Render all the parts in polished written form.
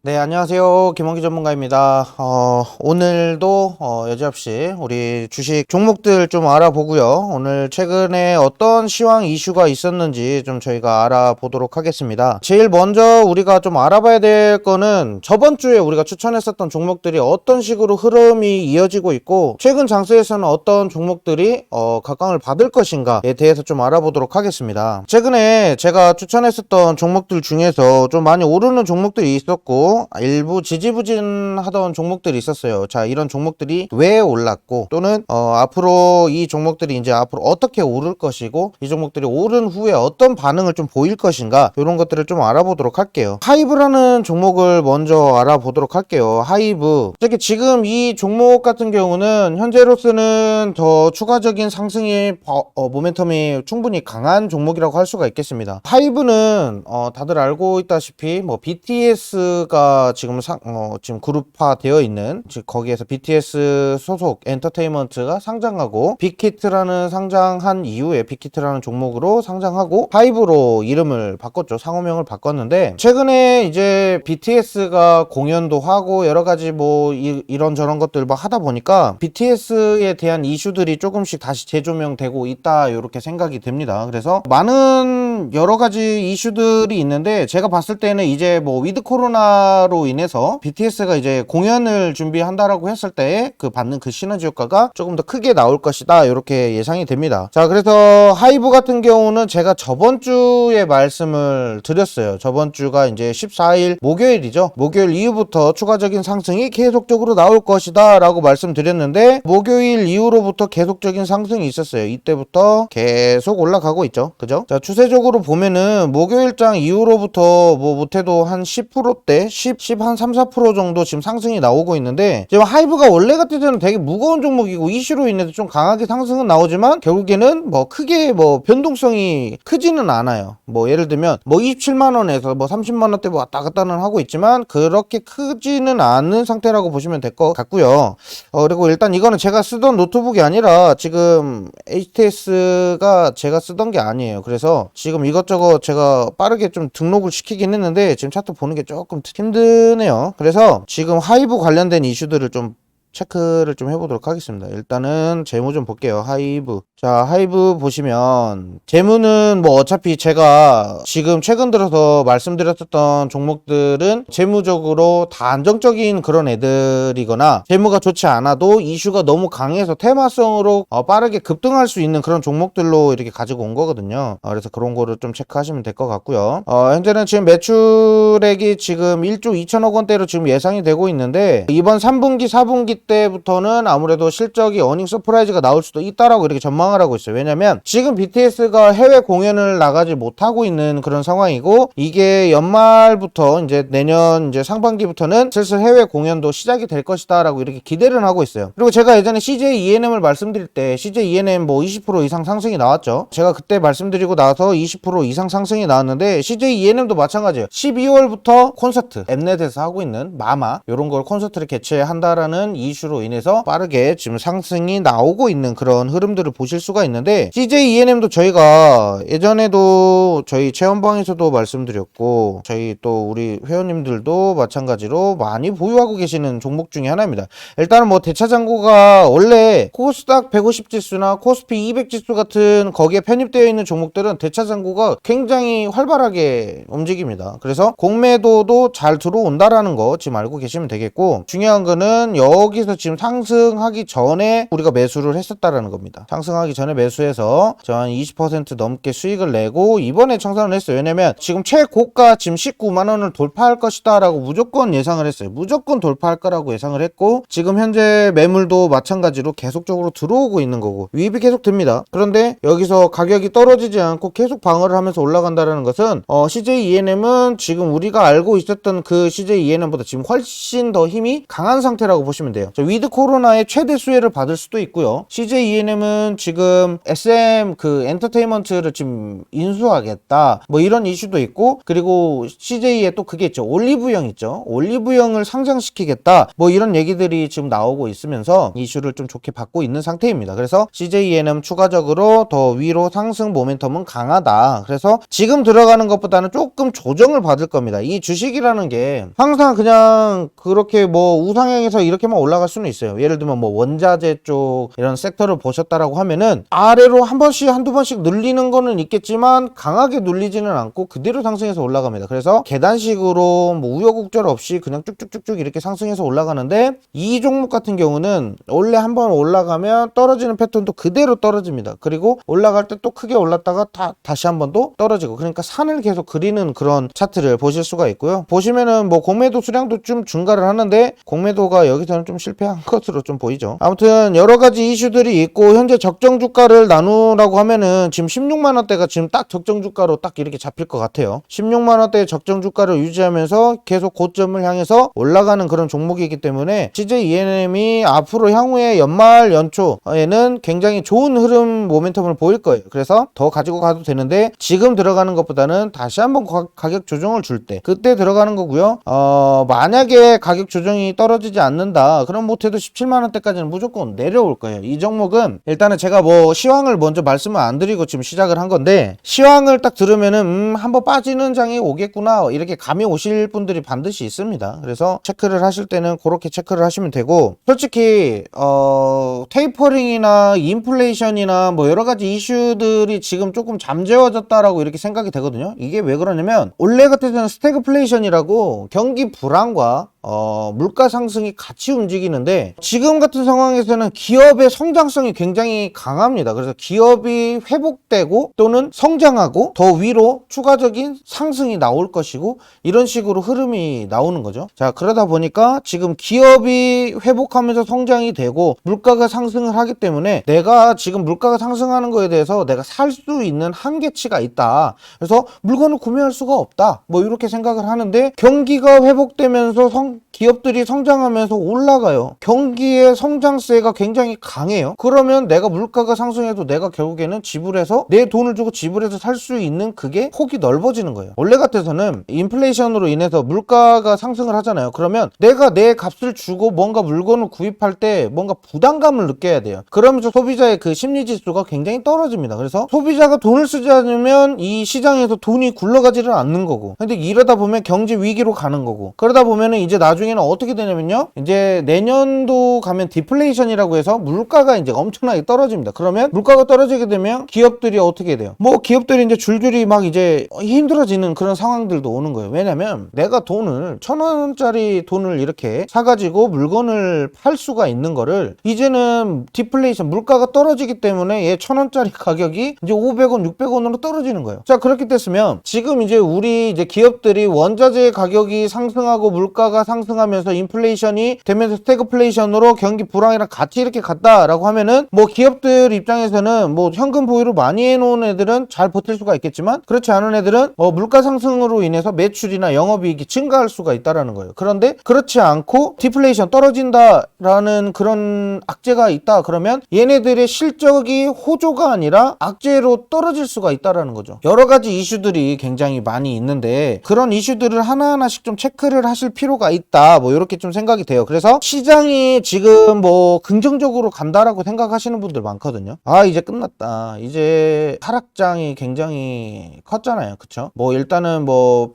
네, 안녕하세요. 김원기 전문가입니다. 오늘도 여지없이 우리 주식 종목들 좀 알아보고요. 오늘 최근에 어떤 시황 이슈가 있었는지 좀 저희가 알아보도록 하겠습니다. 제일 먼저 우리가 좀 알아봐야 될 거는 저번 주에 우리가 추천했었던 종목들이 어떤 식으로 흐름이 이어지고 있고, 최근 장세에서는 어떤 종목들이 각광을 받을 것인가에 대해서 좀 알아보도록 하겠습니다. 최근에 제가 추천했었던 종목들 중에서 좀 많이 오르는 종목들이 있었고, 일부 지지부진하던 종목들이 있었어요. 자, 이런 종목들이 왜 올랐고, 또는 앞으로 이 종목들이 이제 앞으로 어떻게 오를 것이고, 이 종목들이 오른 후에 어떤 반응을 좀 보일 것인가, 이런 것들을 좀 알아보도록 할게요. 하이브라는 종목을 먼저 알아보도록 할게요. 하이브, 특히 지금 이 종목 같은 경우는 현재로서는 더 추가적인 상승의 모멘텀이 충분히 강한 종목이라고 할 수가 있겠습니다. 하이브는 다들 알고 있다시피 뭐 BTS가 지금 지금 그룹화 되어 있는, 즉 거기에서 BTS 소속 엔터테인먼트가 상장하고, 빅히트라는 상장한 이후에 빅히트라는 종목으로 상장하고 하이브로 이름을 바꿨죠. 상호명을 바꿨는데, 최근에 이제 BTS가 공연도 하고 여러 가지 뭐 이런저런 것들 막 하다 보니까 BTS에 대한 이슈들이 조금씩 다시 재조명되고 있다, 이렇게 생각이 듭니다. 그래서 많은 여러 가지 이슈들이 있는데, 제가 봤을 때는 이제 뭐 위드 코로나로 인해서 BTS가 이제 공연을 준비한다라고 했을 때 그 받는 그 시너지 효과가 조금 더 크게 나올 것이다, 이렇게 예상이 됩니다. 자, 그래서 하이브 같은 경우는 제가 저번 주에 말씀을 드렸어요. 저번 주가 이제 14일 목요일이죠. 목요일 이후부터 추가적인 상승이 계속적으로 나올 것이다 라고 말씀드렸는데, 목요일 이후로부터 계속적인 상승이 있었어요. 이때부터 계속 올라가고 있죠. 그죠? 자, 추세적으로 보면은 목요일장 이후로부터 뭐 못해도 한 10%대 10 한 3, 4% 정도 지금 상승이 나오고 있는데, 지금 하이브가 원래 같아서는 되게 무거운 종목이고 이슈로 인해서 좀 강하게 상승은 나오지만 결국에는 뭐 크게 뭐 변동성이 크지는 않아요. 뭐 예를 들면 뭐 27만원에서 뭐 30만원대 뭐 왔다 갔다는 하고 있지만 그렇게 크지는 않은 상태라고 보시면 될 것 같고요. 그리고 일단 이거는 제가 쓰던 노트북이 아니라 지금 HTS가 제가 쓰던 게 아니에요. 그래서 지금 이것저것 제가 빠르게 좀 등록을 시키긴 했는데 지금 차트 보는 게 조금 힘드네요. 그래서 지금 하이브 관련된 이슈들을 좀 체크를 좀 해보도록 하겠습니다. 일단은 재무 좀 볼게요. 하이브. 자, 하이브 보시면 재무는 뭐 어차피 제가 지금 최근 들어서 말씀드렸었던 종목들은 재무적으로 다 안정적인 그런 애들이거나 재무가 좋지 않아도 이슈가 너무 강해서 테마성으로 빠르게 급등할 수 있는 그런 종목들로 이렇게 가지고 온 거거든요. 그래서 그런 거를 좀 체크하시면 될 것 같고요. 현재는 지금 매출액이 지금 1조 2천억 원대로 지금 예상이 되고 있는데, 이번 3분기 4분기 때부터는 아무래도 실적이 어닝 서프라이즈가 나올 수도 있다라고 이렇게 전망을 하고 있어요. 왜냐면 지금 BTS가 해외 공연을 나가지 못하고 있는 그런 상황이고, 이게 연말부터 이제 내년 이제 상반기부터는 슬슬 해외 공연도 시작이 될 것이다라고 이렇게 기대를 하고 있어요. 그리고 제가 예전에 CJ ENM을 말씀드릴 때 CJ ENM 뭐 20% 이상 상승이 나왔죠. 제가 그때 말씀드리고 나서 20% 이상 상승이 나왔는데, CJ ENM도 마찬가지예요. 12월부터 콘서트 엠넷에서 하고 있는 마마 이런 걸 콘서트를 개최한다라는 이슈로 인해서 빠르게 지금 상승이 나오고 있는 그런 흐름들을 보실 수가 있는데, CJ ENM도 저희가 예전에도 저희 체험방에서도 말씀드렸고, 저희 또 우리 회원님들도 마찬가지로 많이 보유하고 계시는 종목 중에 하나입니다. 일단은 뭐 대차장고가 원래 코스닥 150 지수나 코스피 200 지수 같은 거기에 편입되어 있는 종목들은 대차장고가 굉장히 활발하게 움직입니다. 그래서 공매도도 잘 들어온다라는 거 지금 알고 계시면 되겠고, 중요한 거는 여기서 지금 상승하기 전에 우리가 매수를 했었다라는 겁니다. 상승하기 전에 매수해서 저 한 20% 넘게 수익을 내고 이번에 청산을 했어요. 왜냐면 지금 최고가 지금 19만원을 돌파할 것이다 라고 무조건 예상을 했어요. 무조건 돌파할 거라고 예상을 했고, 지금 현재 매물도 마찬가지로 계속적으로 들어오고 있는 거고 유입이 계속 됩니다. 그런데 여기서 가격이 떨어지지 않고 계속 방어를 하면서 올라간다는 것은 CJ ENM은 지금 우리가 알고 있었던 그 CJ ENM보다 지금 훨씬 더 힘이 강한 상태라고 보시면 돼요. 위드 코로나의 최대 수혜를 받을 수도 있고요. CJ ENM은 지금 지금 SM 그 엔터테인먼트를 지금 인수하겠다 뭐 이런 이슈도 있고, 그리고 CJ에 또 그게 있죠. 올리브영 있죠. 올리브영을 상장시키겠다 뭐 이런 얘기들이 지금 나오고 있으면서 이슈를 좀 좋게 받고 있는 상태입니다. 그래서 CJENM 추가적으로 더 위로 상승 모멘텀은 강하다. 그래서 지금 들어가는 것보다는 조금 조정을 받을 겁니다. 이 주식이라는 게 항상 그냥 그렇게 뭐 우상향해서 이렇게만 올라갈 수는 있어요. 예를 들면 뭐 원자재 쪽 이런 섹터를 보셨다라고 하면은 아래로 한 번씩 한두 번씩 눌리는 거는 있겠지만 강하게 눌리지는 않고 그대로 상승해서 올라갑니다. 그래서 계단식으로 뭐 우여곡절 없이 그냥 쭉쭉쭉쭉 이렇게 상승해서 올라가는데, 이 종목 같은 경우는 원래 한번 올라가면 떨어지는 패턴도 그대로 떨어집니다. 그리고 올라갈 때 또 크게 올랐다가 다시 한 번 더 떨어지고, 그러니까 산을 계속 그리는 그런 차트를 보실 수가 있고요. 보시면은 뭐 공매도 수량도 좀 증가를 하는데 공매도가 여기서는 좀 실패한 것으로 좀 보이죠. 아무튼 여러 가지 이슈들이 있고, 현재 적정 주가를 나누라고 하면은 지금 16만 원대가 지금 딱 적정 주가로 딱 이렇게 잡힐 것 같아요. 16만 원대의 적정 주가를 유지하면서 계속 고점을 향해서 올라가는 그런 종목이기 때문에 CJENM이 앞으로 향후에 연말 연초에는 굉장히 좋은 흐름 모멘텀을 보일 거예요. 그래서 더 가지고 가도 되는데, 지금 들어가는 것보다는 다시 한번 가격 조정을 줄 때 그때 들어가는 거고요. 만약에 가격 조정이 떨어지지 않는다 그럼 못해도 17만 원대까지는 무조건 내려올 거예요. 이 종목은 일단은 제가 뭐 시황을 먼저 말씀을 안 드리고 지금 시작을 한 건데, 시황을 딱 들으면은 한번 빠지는 장이 오겠구나 이렇게 감이 오실 분들이 반드시 있습니다. 그래서 체크를 하실 때는 그렇게 체크를 하시면 되고, 솔직히 테이퍼링이나 인플레이션이나 뭐 여러 가지 이슈들이 지금 조금 잠재워졌다라고 이렇게 생각이 되거든요. 이게 왜 그러냐면, 원래 같아서는 스태그플레이션이라고 경기 불안과 물가 상승이 같이 움직이는데, 지금 같은 상황에서는 기업의 성장성이 굉장히 강합니다. 그래서 기업이 회복되고 또는 성장하고 더 위로 추가적인 상승이 나올 것이고, 이런 식으로 흐름이 나오는 거죠. 자, 그러다 보니까 지금 기업이 회복하면서 성장이 되고 물가가 상승을 하기 때문에 내가 지금 물가가 상승하는 거에 대해서 내가 살 수 있는 한계치가 있다. 그래서 물건을 구매할 수가 없다. 뭐 이렇게 생각을 하는데, 경기가 회복되면서 기업들이 성장하면서 올라가요. 경기의 성장세가 굉장히 강해요. 그러면 내가 물가가 상승해도 내가 결국에는 지불해서 내 돈을 주고 지불해서 살 수 있는 그게 폭이 넓어지는 거예요. 원래 같아서는 인플레이션으로 인해서 물가가 상승을 하잖아요. 그러면 내가 내 값을 주고 뭔가 물건을 구입할 때 뭔가 부담감을 느껴야 돼요. 그러면서 소비자의 그 심리지수가 굉장히 떨어집니다. 그래서 소비자가 돈을 쓰지 않으면 이 시장에서 돈이 굴러가지를 않는 거고, 근데 이러다 보면 경제 위기로 가는 거고, 그러다 보면은 이제 나중에는 어떻게 되냐면요, 이제 내년도 가면 디플레이션이라고 해서 물가가 이제 엄청나게 떨어집니다. 그러면 물가가 떨어지게 되면 기업들이 어떻게 돼요? 뭐 기업들이 이제 줄줄이 막 이제 힘들어지는 그런 상황들도 오는 거예요. 왜냐면 내가 돈을 1,000원짜리 돈을 이렇게 사가지고 물건을 팔 수가 있는 거를, 이제는 디플레이션 물가가 떨어지기 때문에 얘 1,000원짜리 가격이 이제 500원, 600원으로 떨어지는 거예요. 자, 그렇게 됐으면 지금 이제 우리 이제 기업들이 원자재 가격이 상승하고 물가가 상승하면서 인플레이션이 되면서 스태그플레이션으로 경기 불황이랑 같이 이렇게 갔다라고 하면은, 뭐 기업들 입장에서는 뭐 현금 보유를 많이 해놓은 애들은 잘 버틸 수가 있겠지만, 그렇지 않은 애들은 물가 상승으로 인해서 매출이나 영업이익이 증가할 수가 있다라는 거예요. 그런데 그렇지 않고 디플레이션 떨어진다라는 그런 악재가 있다 그러면 얘네들의 실적이 호조가 아니라 악재로 떨어질 수가 있다라는 거죠. 여러 가지 이슈들이 굉장히 많이 있는데, 그런 이슈들을 하나하나씩 좀 체크를 하실 필요가 있다, 뭐 이렇게 좀 생각이 돼요. 그래서 시장이 지금 뭐 긍정적으로 간다라고 생각하시는 분들 많거든요. 아, 이제 끝났다, 이제 하락장이 굉장히 컸잖아요. 그쵸? 뭐 일단은 뭐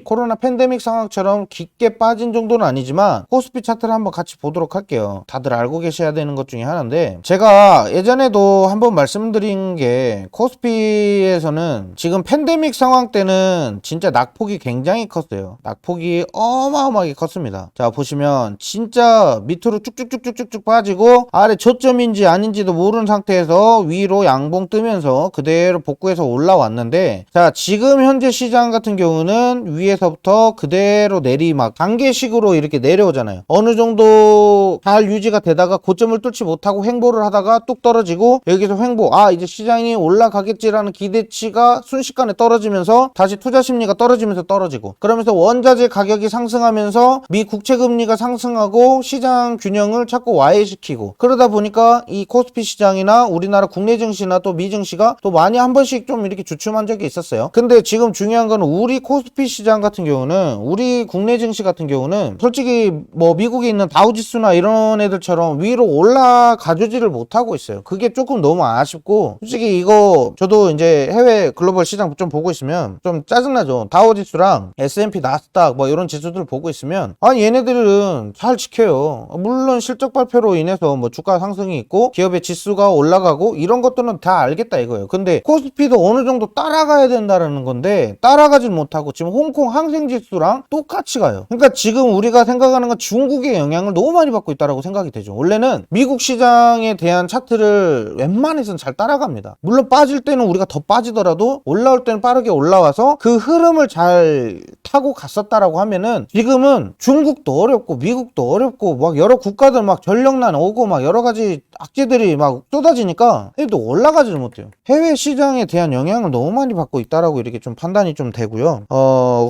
코로나 팬데믹 상황처럼 깊게 빠진 정도는 아니지만 코스피 차트를 한번 같이 보도록 할게요. 다들 알고 계셔야 되는 것 중에 하나인데, 제가 예전에도 한번 말씀드린 게, 코스피에서는 지금 팬데믹 상황 때는 진짜 낙폭이 굉장히 컸어요. 낙폭이 어마어마하게 컸습니다. 자, 보시면 진짜 밑으로 쭉쭉쭉쭉쭉 빠지고 아래 저점인지 아닌지도 모르는 상태에서 위로 양봉 뜨면서 그대로 복구해서 올라왔는데, 자, 지금 현재 시장 같은 경우는 위에서부터 그대로 내리막 단계식으로 이렇게 내려오잖아요. 어느 정도 잘 유지가 되다가 고점을 뚫지 못하고 횡보를 하다가 뚝 떨어지고, 여기서 횡보, 이제 시장이 올라가겠지라는 기대치가 순식간에 떨어지면서 다시 투자 심리가 떨어지면서 떨어지고, 그러면서 원자재 가격이 상승하면서 미 국채금리가 상승하고 시장 균형을 자꾸 와해시키고, 그러다 보니까 이 코스피 시장에는 시장이나 우리나라 국내 증시나 또 미 증시가 또 많이 한 번씩 좀 이렇게 주춤한 적이 있었어요. 근데 지금 중요한 거는 우리 코스피 시장 같은 경우는, 우리 국내 증시 같은 경우는 솔직히 뭐 미국에 있는 다우지수나 이런 애들처럼 위로 올라가주지를 못하고 있어요. 그게 조금 너무 아쉽고, 솔직히 이거 저도 이제 해외 글로벌 시장 좀 보고 있으면 좀 짜증나죠. 다우지수랑 S&P 나스닥 뭐 이런 지수들 보고 있으면 아니 얘네들은 잘 지켜요. 물론 실적 발표로 인해서 뭐 주가 상승이 있고 기업의 지수가 올라가고 이런 것들은 다 알겠다 이거예요. 근데 코스피도 어느 정도 따라가야 된다라는 건데 따라가질 못하고 지금 홍콩 항생지수랑 똑같이 가요. 그러니까 지금 우리가 생각하는 건 중국의 영향을 너무 많이 받고 있다라고 생각이 되죠. 원래는 미국 시장에 대한 차트를 웬만해서는 잘 따라갑니다. 물론 빠질 때는 우리가 더 빠지더라도 올라올 때는 빠르게 올라와서 그 흐름을 잘 타고 갔었다라고 하면은 지금은 중국도 어렵고 미국도 어렵고 막 여러 국가들 막 전력난 오고 막 여러 가지 악재들이 막 쏟아지니까 해도 올라가지를 못해요. 해외 시장에 대한 영향을 너무 많이 받고 있다라고 이렇게 좀 판단이 좀 되고요.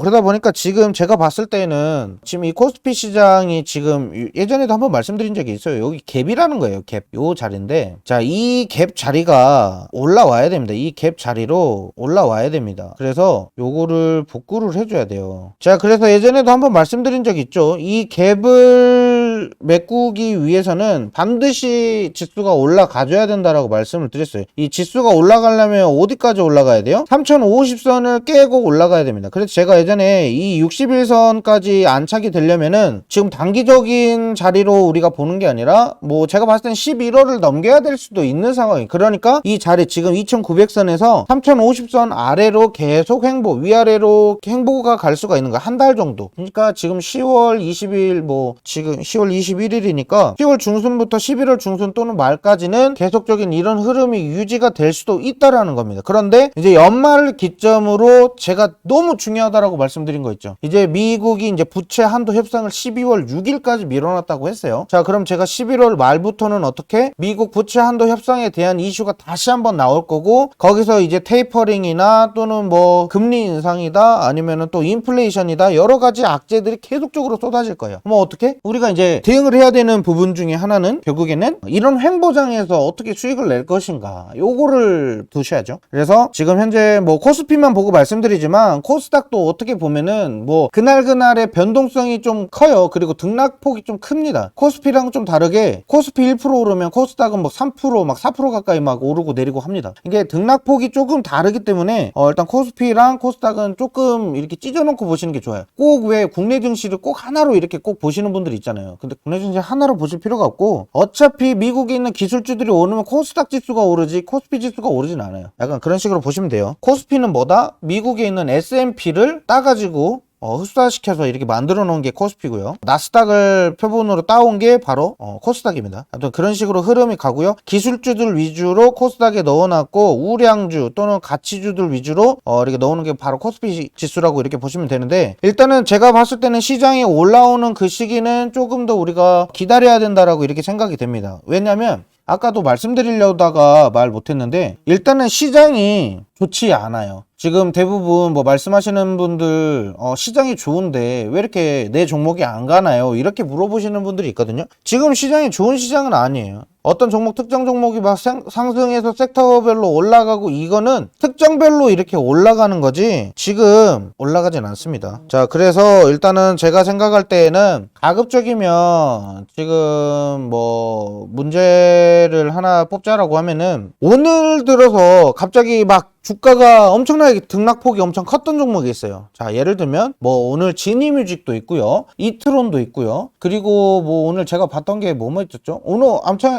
그러다 보니까 지금 제가 봤을 때는 지금 이 코스피 시장이 지금 예전에도 한번 말씀드린 적이 있어요. 여기 갭이라는 거예요. 갭. 요 자리인데 자, 이 갭 자리가 올라와야 됩니다. 이 갭 자리로 올라와야 됩니다. 그래서 요거를 복구를 해줘야 돼요. 자, 그래서 예전에도 한번 말씀드린 적 있죠. 이 갭을 메꾸기 위해서는 반드시 지수가 올라가줘야 된다라고 말씀을 드렸어요. 이 지수가 올라가려면 어디까지 올라가야 돼요? 3050선을 깨고 올라가야 됩니다. 그래서 제가 예전에 이 61선까지 안착이 되려면은 지금 단기적인 자리로 우리가 보는 게 아니라 뭐 제가 봤을 땐 11월을 넘겨야 될 수도 있는 상황이에요. 그러니까 이 자리 지금 2900선에서 3050선 아래로 계속 횡보, 위아래로 횡보가 갈 수가 있는 거야. 한 달 정도. 그러니까 지금 10월 20일 뭐 지금 10월 21일이니까 10월 중순부터 11월 중순 또는 말까지는 계속적인 이런 흐름이 유지가 될 수도 있다라는 겁니다. 그런데 이제 연말을 기점으로 제가 너무 중요하다라고 말씀드린 거 있죠. 이제 미국이 이제 부채 한도 협상을 12월 6일까지 밀어놨다고 했어요. 자, 그럼 제가 11월 말부터는 어떻게 미국 부채 한도 협상에 대한 이슈가 다시 한번 나올 거고 거기서 이제 테이퍼링이나 또는 뭐 금리 인상이다 아니면은 또 인플레이션이다 여러 가지 악재들이 계속적으로 쏟아질 거예요. 뭐 어떻게? 우리가 이제 대응을 해야 되는 부분 중에 하나는 결국에는 이런 횡보장에서 어떻게 수익을 낼 것인가 요거를 두셔야죠. 그래서 지금 현재 뭐 코스피만 보고 말씀드리지만 코스닥도 어떻게 보면은 뭐 그날그날의 변동성이 좀 커요. 그리고 등락폭이 좀 큽니다. 코스피랑 좀 다르게 코스피 1% 오르면 코스닥은 뭐 3% 막 4% 가까이 막 오르고 내리고 합니다. 이게 등락폭이 조금 다르기 때문에 일단 코스피랑 코스닥은 조금 이렇게 찢어놓고 보시는 게 좋아요. 꼭 왜 국내 증시를 꼭 하나로 이렇게 꼭 보시는 분들이 있잖아요. 근데 국내 증시 하나로 보실 필요가 없고 어차피 미국에 있는 기술주들이 오르면 코스닥 지수가 오르지 코스피 지수가 오르진 않아요. 약간 그런 식으로 보시면 돼요. 코스피는 뭐다? 미국에 있는 S&P를 따가지고 흡사시켜서 이렇게 만들어 놓은 게 코스피고요. 나스닥을 표본으로 따온 게 바로 코스닥입니다. 아무튼 그런 식으로 흐름이 가고요. 기술주들 위주로 코스닥에 넣어놨고 우량주 또는 가치주들 위주로 이렇게 넣는 게 바로 코스피 지수라고 이렇게 보시면 되는데 일단은 제가 봤을 때는 시장이 올라오는 그 시기는 조금 더 우리가 기다려야 된다라고 이렇게 생각이 됩니다. 왜냐면 아까도 말씀드리려다가 말 못했는데 일단은 시장이 좋지 않아요. 지금 대부분 뭐 말씀하시는 분들 시장이 좋은데 왜 이렇게 내 종목이 안 가나요? 이렇게 물어보시는 분들이 있거든요. 지금 시장이 좋은 시장은 아니에요. 어떤 종목 특정 종목이 막 상승해서 섹터별로 올라가고 이거는 특정별로 이렇게 올라가는 거지 지금 올라가진 않습니다. 자, 그래서 일단은 제가 생각할 때에는 가급적이면 지금 뭐 문제를 하나 뽑자라고 하면은 오늘 들어서 갑자기 막 주가가 엄청나게 등락폭이 엄청 컸던 종목이 있어요. 자, 예를 들면 뭐 오늘 지니뮤직도 있고요. 이트론도 있고요. 그리고 뭐 오늘 제가 봤던 게 뭐뭐 있었죠? 오늘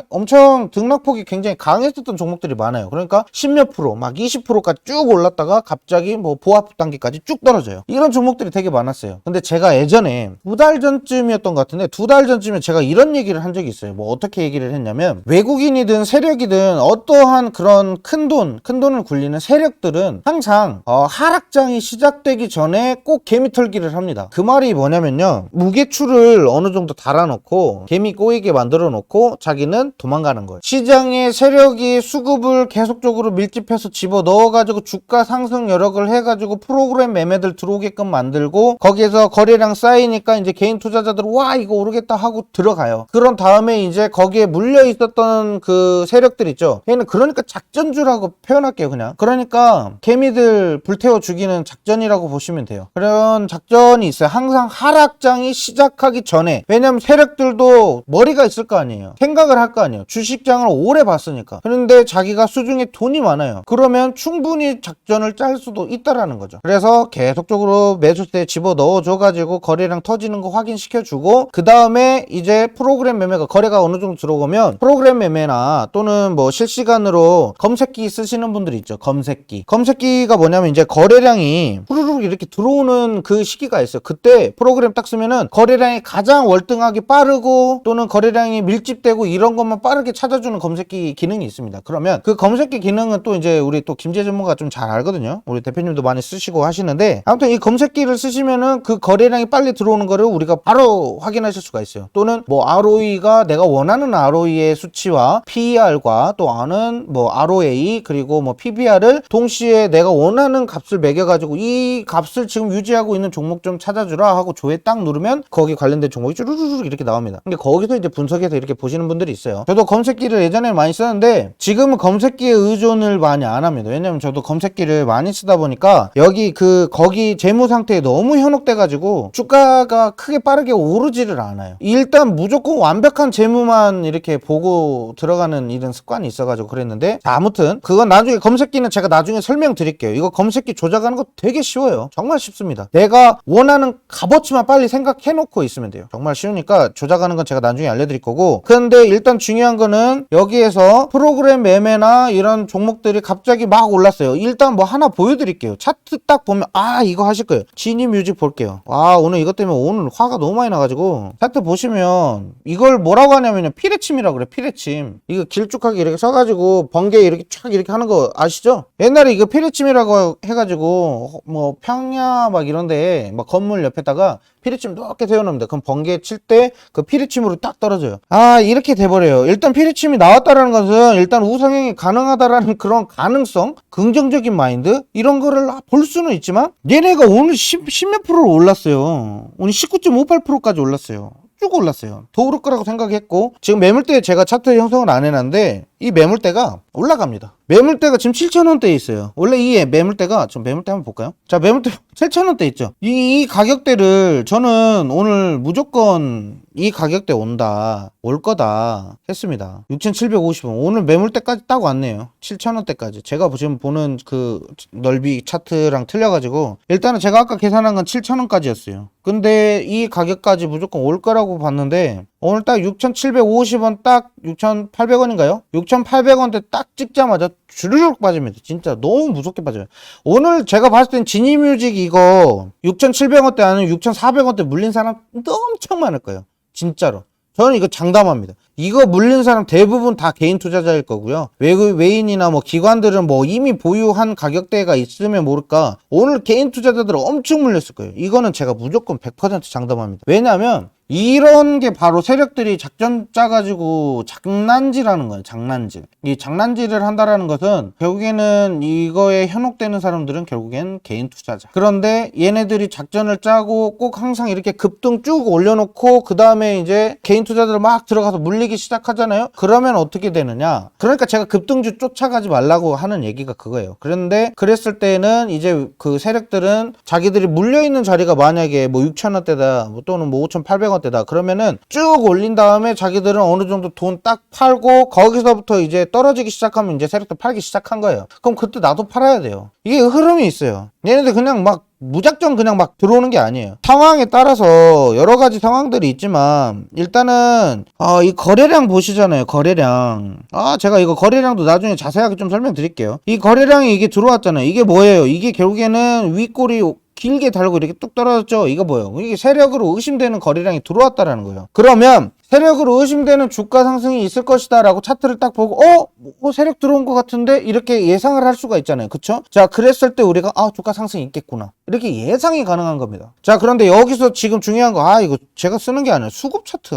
엄청 등락폭이 굉장히 강했었던 종목들이 많아요. 그러니까 10몇 프로, 막 20%까지 쭉 올랐다가 갑자기 뭐 보합 단계까지 쭉 떨어져요. 이런 종목들이 되게 많았어요. 근데 제가 예전에 2달 전쯤이었던 것 같은데 2달 전쯤에 제가 이런 얘기를 한 적이 있어요. 뭐 어떻게 얘기를 했냐면 외국인이든 세력이든 어떠한 그런 큰 돈을 굴리는 세력들은 항상 하락장이 시작되기 전에 꼭 개미 털기를 합니다. 그 말이 뭐냐면요, 무게추를 어느 정도 달아놓고 개미 꼬이게 만들어 놓고 자기는 도망가는 거예요. 시장에 세력이 수급을 계속적으로 밀집해서 집어 넣어가지고 주가 상승 여력을 해가지고 프로그램 매매들 들어오게끔 만들고, 거기에서 거래량 쌓이니까 이제 개인 투자자들은 와 이거 오르겠다 하고 들어가요. 그런 다음에 이제 거기에 물려 있었던 그 세력들 있죠, 얘는 그러니까 작전주라고 표현할게요. 그냥 그러니까 개미들 불태워 죽이는 작전이라고 보시면 돼요. 그런 작전이 있어요. 항상 하락장이 시작하기 전에. 왜냐면 세력들도 머리가 있을 거 아니에요. 생각을 할 거 아니에요. 주식장을 오래 봤으니까. 그런데 자기가 수중에 돈이 많아요. 그러면 충분히 작전을 짤 수도 있다라는 거죠. 그래서 계속적으로 매수세에 집어 넣어줘가지고 거래량 터지는 거 확인시켜주고, 그 다음에 이제 프로그램 매매가, 거래가 어느 정도 들어오면 프로그램 매매나 또는 뭐 실시간으로 검색기 쓰시는 분들이 있죠. 검색기가 뭐냐면 이제 거래량이 후루룩 이렇게 들어오는 그 시기가 있어요. 그때 프로그램 딱 쓰면은 거래량이 가장 월등하게 빠르고 또는 거래량이 밀집되고 이런 것만 빠르게 찾아주는 검색기 기능이 있습니다. 그러면 그 검색기 기능은 또 이제 우리 또 김재 전문가 좀 잘 알거든요. 우리 대표님도 많이 쓰시고 하시는데, 아무튼 이 검색기를 쓰시면은 그 거래량이 빨리 들어오는 거를 우리가 바로 확인하실 수가 있어요. 또는 뭐 ROE가 내가 원하는 ROE의 수치와 PER과 또 아는 뭐 ROA 그리고 뭐 PBR을 동시에 내가 원하는 값을 매겨가지고 이 값을 지금 유지하고 있는 종목 좀 찾아주라 하고 조회 딱 누르면 거기 관련된 종목이 쭈루루루 이렇게 나옵니다. 근데 거기서 이제 분석해서 이렇게 보시는 분들이 있어요. 저도 검색기를 예전에 많이 썼는데 지금은 검색기에 의존을 많이 안 합니다. 왜냐면 저도 검색기를 많이 쓰다 보니까 여기 거기 재무 상태에 너무 현혹돼가지고 주가가 크게 빠르게 오르지를 않아요. 일단 무조건 완벽한 재무만 이렇게 보고 들어가는 이런 습관이 있어가지고 그랬는데, 자, 아무튼 그건 나중에, 검색기는 제가 나중에 설명드릴게요. 이거 검색기 조작하는 거 되게 쉬워요. 정말 쉽습니다. 내가 원하는 값어치만 빨리 생각해놓고 있으면 돼요. 정말 쉬우니까 조작하는 건 제가 나중에 알려드릴 거고. 근데 일단 중요한 거는 여기에서 프로그램 매매나 이런 종목들이 갑자기 막 올랐어요. 일단 뭐 하나 보여드릴게요. 차트 딱 보면 이거 하실 거예요. 지니뮤직 볼게요. 오늘 이것 때문에 오늘 화가 너무 많이 나가지고, 차트 보시면 이걸 뭐라고 하냐면요, 피레침이라고 그래. 피레침. 이거 길쭉하게 이렇게 써가지고 번개 이렇게 촥 이렇게 하는 거 아시죠? 옛날에 이거 피레침이라고 해가지고 뭐 평야 막 이런데 막 건물 옆에다가 피레침 높게 세워놓습니다. 그럼 번개 칠 때 그 피레침으로 딱 떨어져요. 이렇게 돼버려요. 일단 피레침이 나왔다라는 것은 일단 우상향이 가능하다라는 그런 가능성, 긍정적인 마인드, 이런 거를 볼 수는 있지만, 얘네가 오늘 10몇 프로 올랐어요. 오늘 19.58%까지 올랐어요. 쭉 올랐어요. 더 오를 거라고 생각했고, 지금 매물대 제가 차트 형성을 안 해놨는데 이 매물대가 올라갑니다. 매물대가 지금 7,000원대에 있어요. 원래 이 매물대가, 좀 매물대 한번 볼까요? 자, 매물대 7,000원대 있죠. 이 가격대를 저는 오늘 무조건 이 가격대 올 거다 했습니다. 6,750원. 오늘 매물대까지 딱 왔네요. 7,000원대까지. 제가 지금 보는 그 넓이 차트랑 틀려가지고, 일단은 제가 아까 계산한 건 7,000원까지였어요. 근데 이 가격까지 무조건 올 거라고 봤는데, 오늘 딱 6,750원 딱 6,800원인가요? 6,800원대 딱 찍자마자 주르륵 빠집니다. 진짜 너무 무섭게 빠져요. 오늘 제가 봤을 땐 지니뮤직 이거 6,700원대 아니면 6,400원대 물린 사람 엄청 많을 거예요. 진짜로. 저는 이거 장담합니다. 이거 물린 사람 대부분 다 개인 투자자일 거고요. 외인이나 뭐 기관들은 뭐 이미 보유한 가격대가 있으면 모를까 오늘 개인 투자자들은 엄청 물렸을 거예요. 이거는 제가 무조건 100% 장담합니다. 왜냐하면 이런 게 바로 세력들이 작전 짜가지고 장난질하는 거예요. 장난질. 이 장난질을 한다라는 것은 결국에는 이거에 현혹되는 사람들은 결국엔 개인 투자자. 그런데 얘네들이 작전을 짜고 꼭 항상 이렇게 급등 쭉 올려놓고 그 다음에 이제 개인 투자자들 막 들어가서 물리기 시작하잖아요. 그러면 어떻게 되느냐? 그러니까 제가 급등주 쫓아가지 말라고 하는 얘기가 그거예요. 그런데 그랬을 때는 이제 그 세력들은 자기들이 물려있는 자리가 만약에 뭐 6,000원대다 또는 뭐 5,800원 대다 그러면은 쭉 올린 다음에 자기들은 어느 정도 돈 딱 팔고 거기서부터 이제 떨어지기 시작하면 이제 세력도 팔기 시작한 거예요. 그럼 그때 나도 팔아야 돼요. 이게 흐름이 있어요. 얘네들 그냥 막 무작정 그냥 막 들어오는 게 아니에요. 상황에 따라서 여러 가지 상황들이 있지만 일단은 이 거래량 보시잖아요. 거래량. 제가 이거 거래량도 나중에 자세하게 좀 설명드릴게요. 이 거래량이 이게 들어왔잖아요. 이게 뭐예요? 이게 결국에는 윗골이 길게 달고 이렇게 뚝 떨어졌죠. 이거 뭐예요? 이게 세력으로 의심되는 거래량이 들어왔다라는 거예요. 그러면 세력으로 의심되는 주가 상승이 있을 것이다 라고 차트를 딱 보고 세력 들어온 것 같은데 이렇게 예상을 할 수가 있잖아요. 그쵸? 자, 그랬을 때 우리가 주가 상승이 있겠구나 이렇게 예상이 가능한 겁니다. 자, 그런데 여기서 지금 중요한 거 이거 제가 쓰는 게 아니라 수급 차트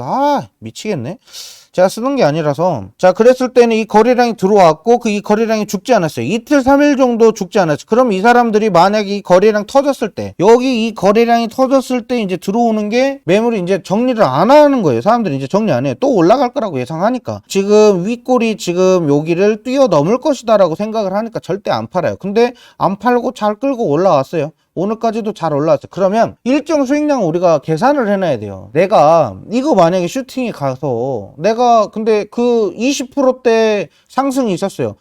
미치겠네. 제가 쓰는 게 아니라서. 자, 그랬을 때는 이 거래량이 들어왔고 이 거래량이 죽지 않았어요. 이틀 3일 정도 죽지 않았어요. 그럼 이 사람들이 만약에 이 거래량 터졌을 때, 여기 이 거래량이 터졌을 때 이제 들어오는 게 매물이 이제 정리를 안 하는 거예요. 사람들이 이제 정리 안 해요. 또 올라갈 거라고 예상하니까. 지금 윗골이 지금 여기를 뛰어넘을 것이다 라고 생각을 하니까 절대 안 팔아요. 근데 안 팔고 잘 끌고 올라왔어요. 오늘까지도 잘 올라왔어요. 그러면 일정 수익량을 우리가 계산을 해놔야 돼요. 내가 이거 만약에 슈팅이 가서 내가 근데 그 20%대 상승이 있었어요.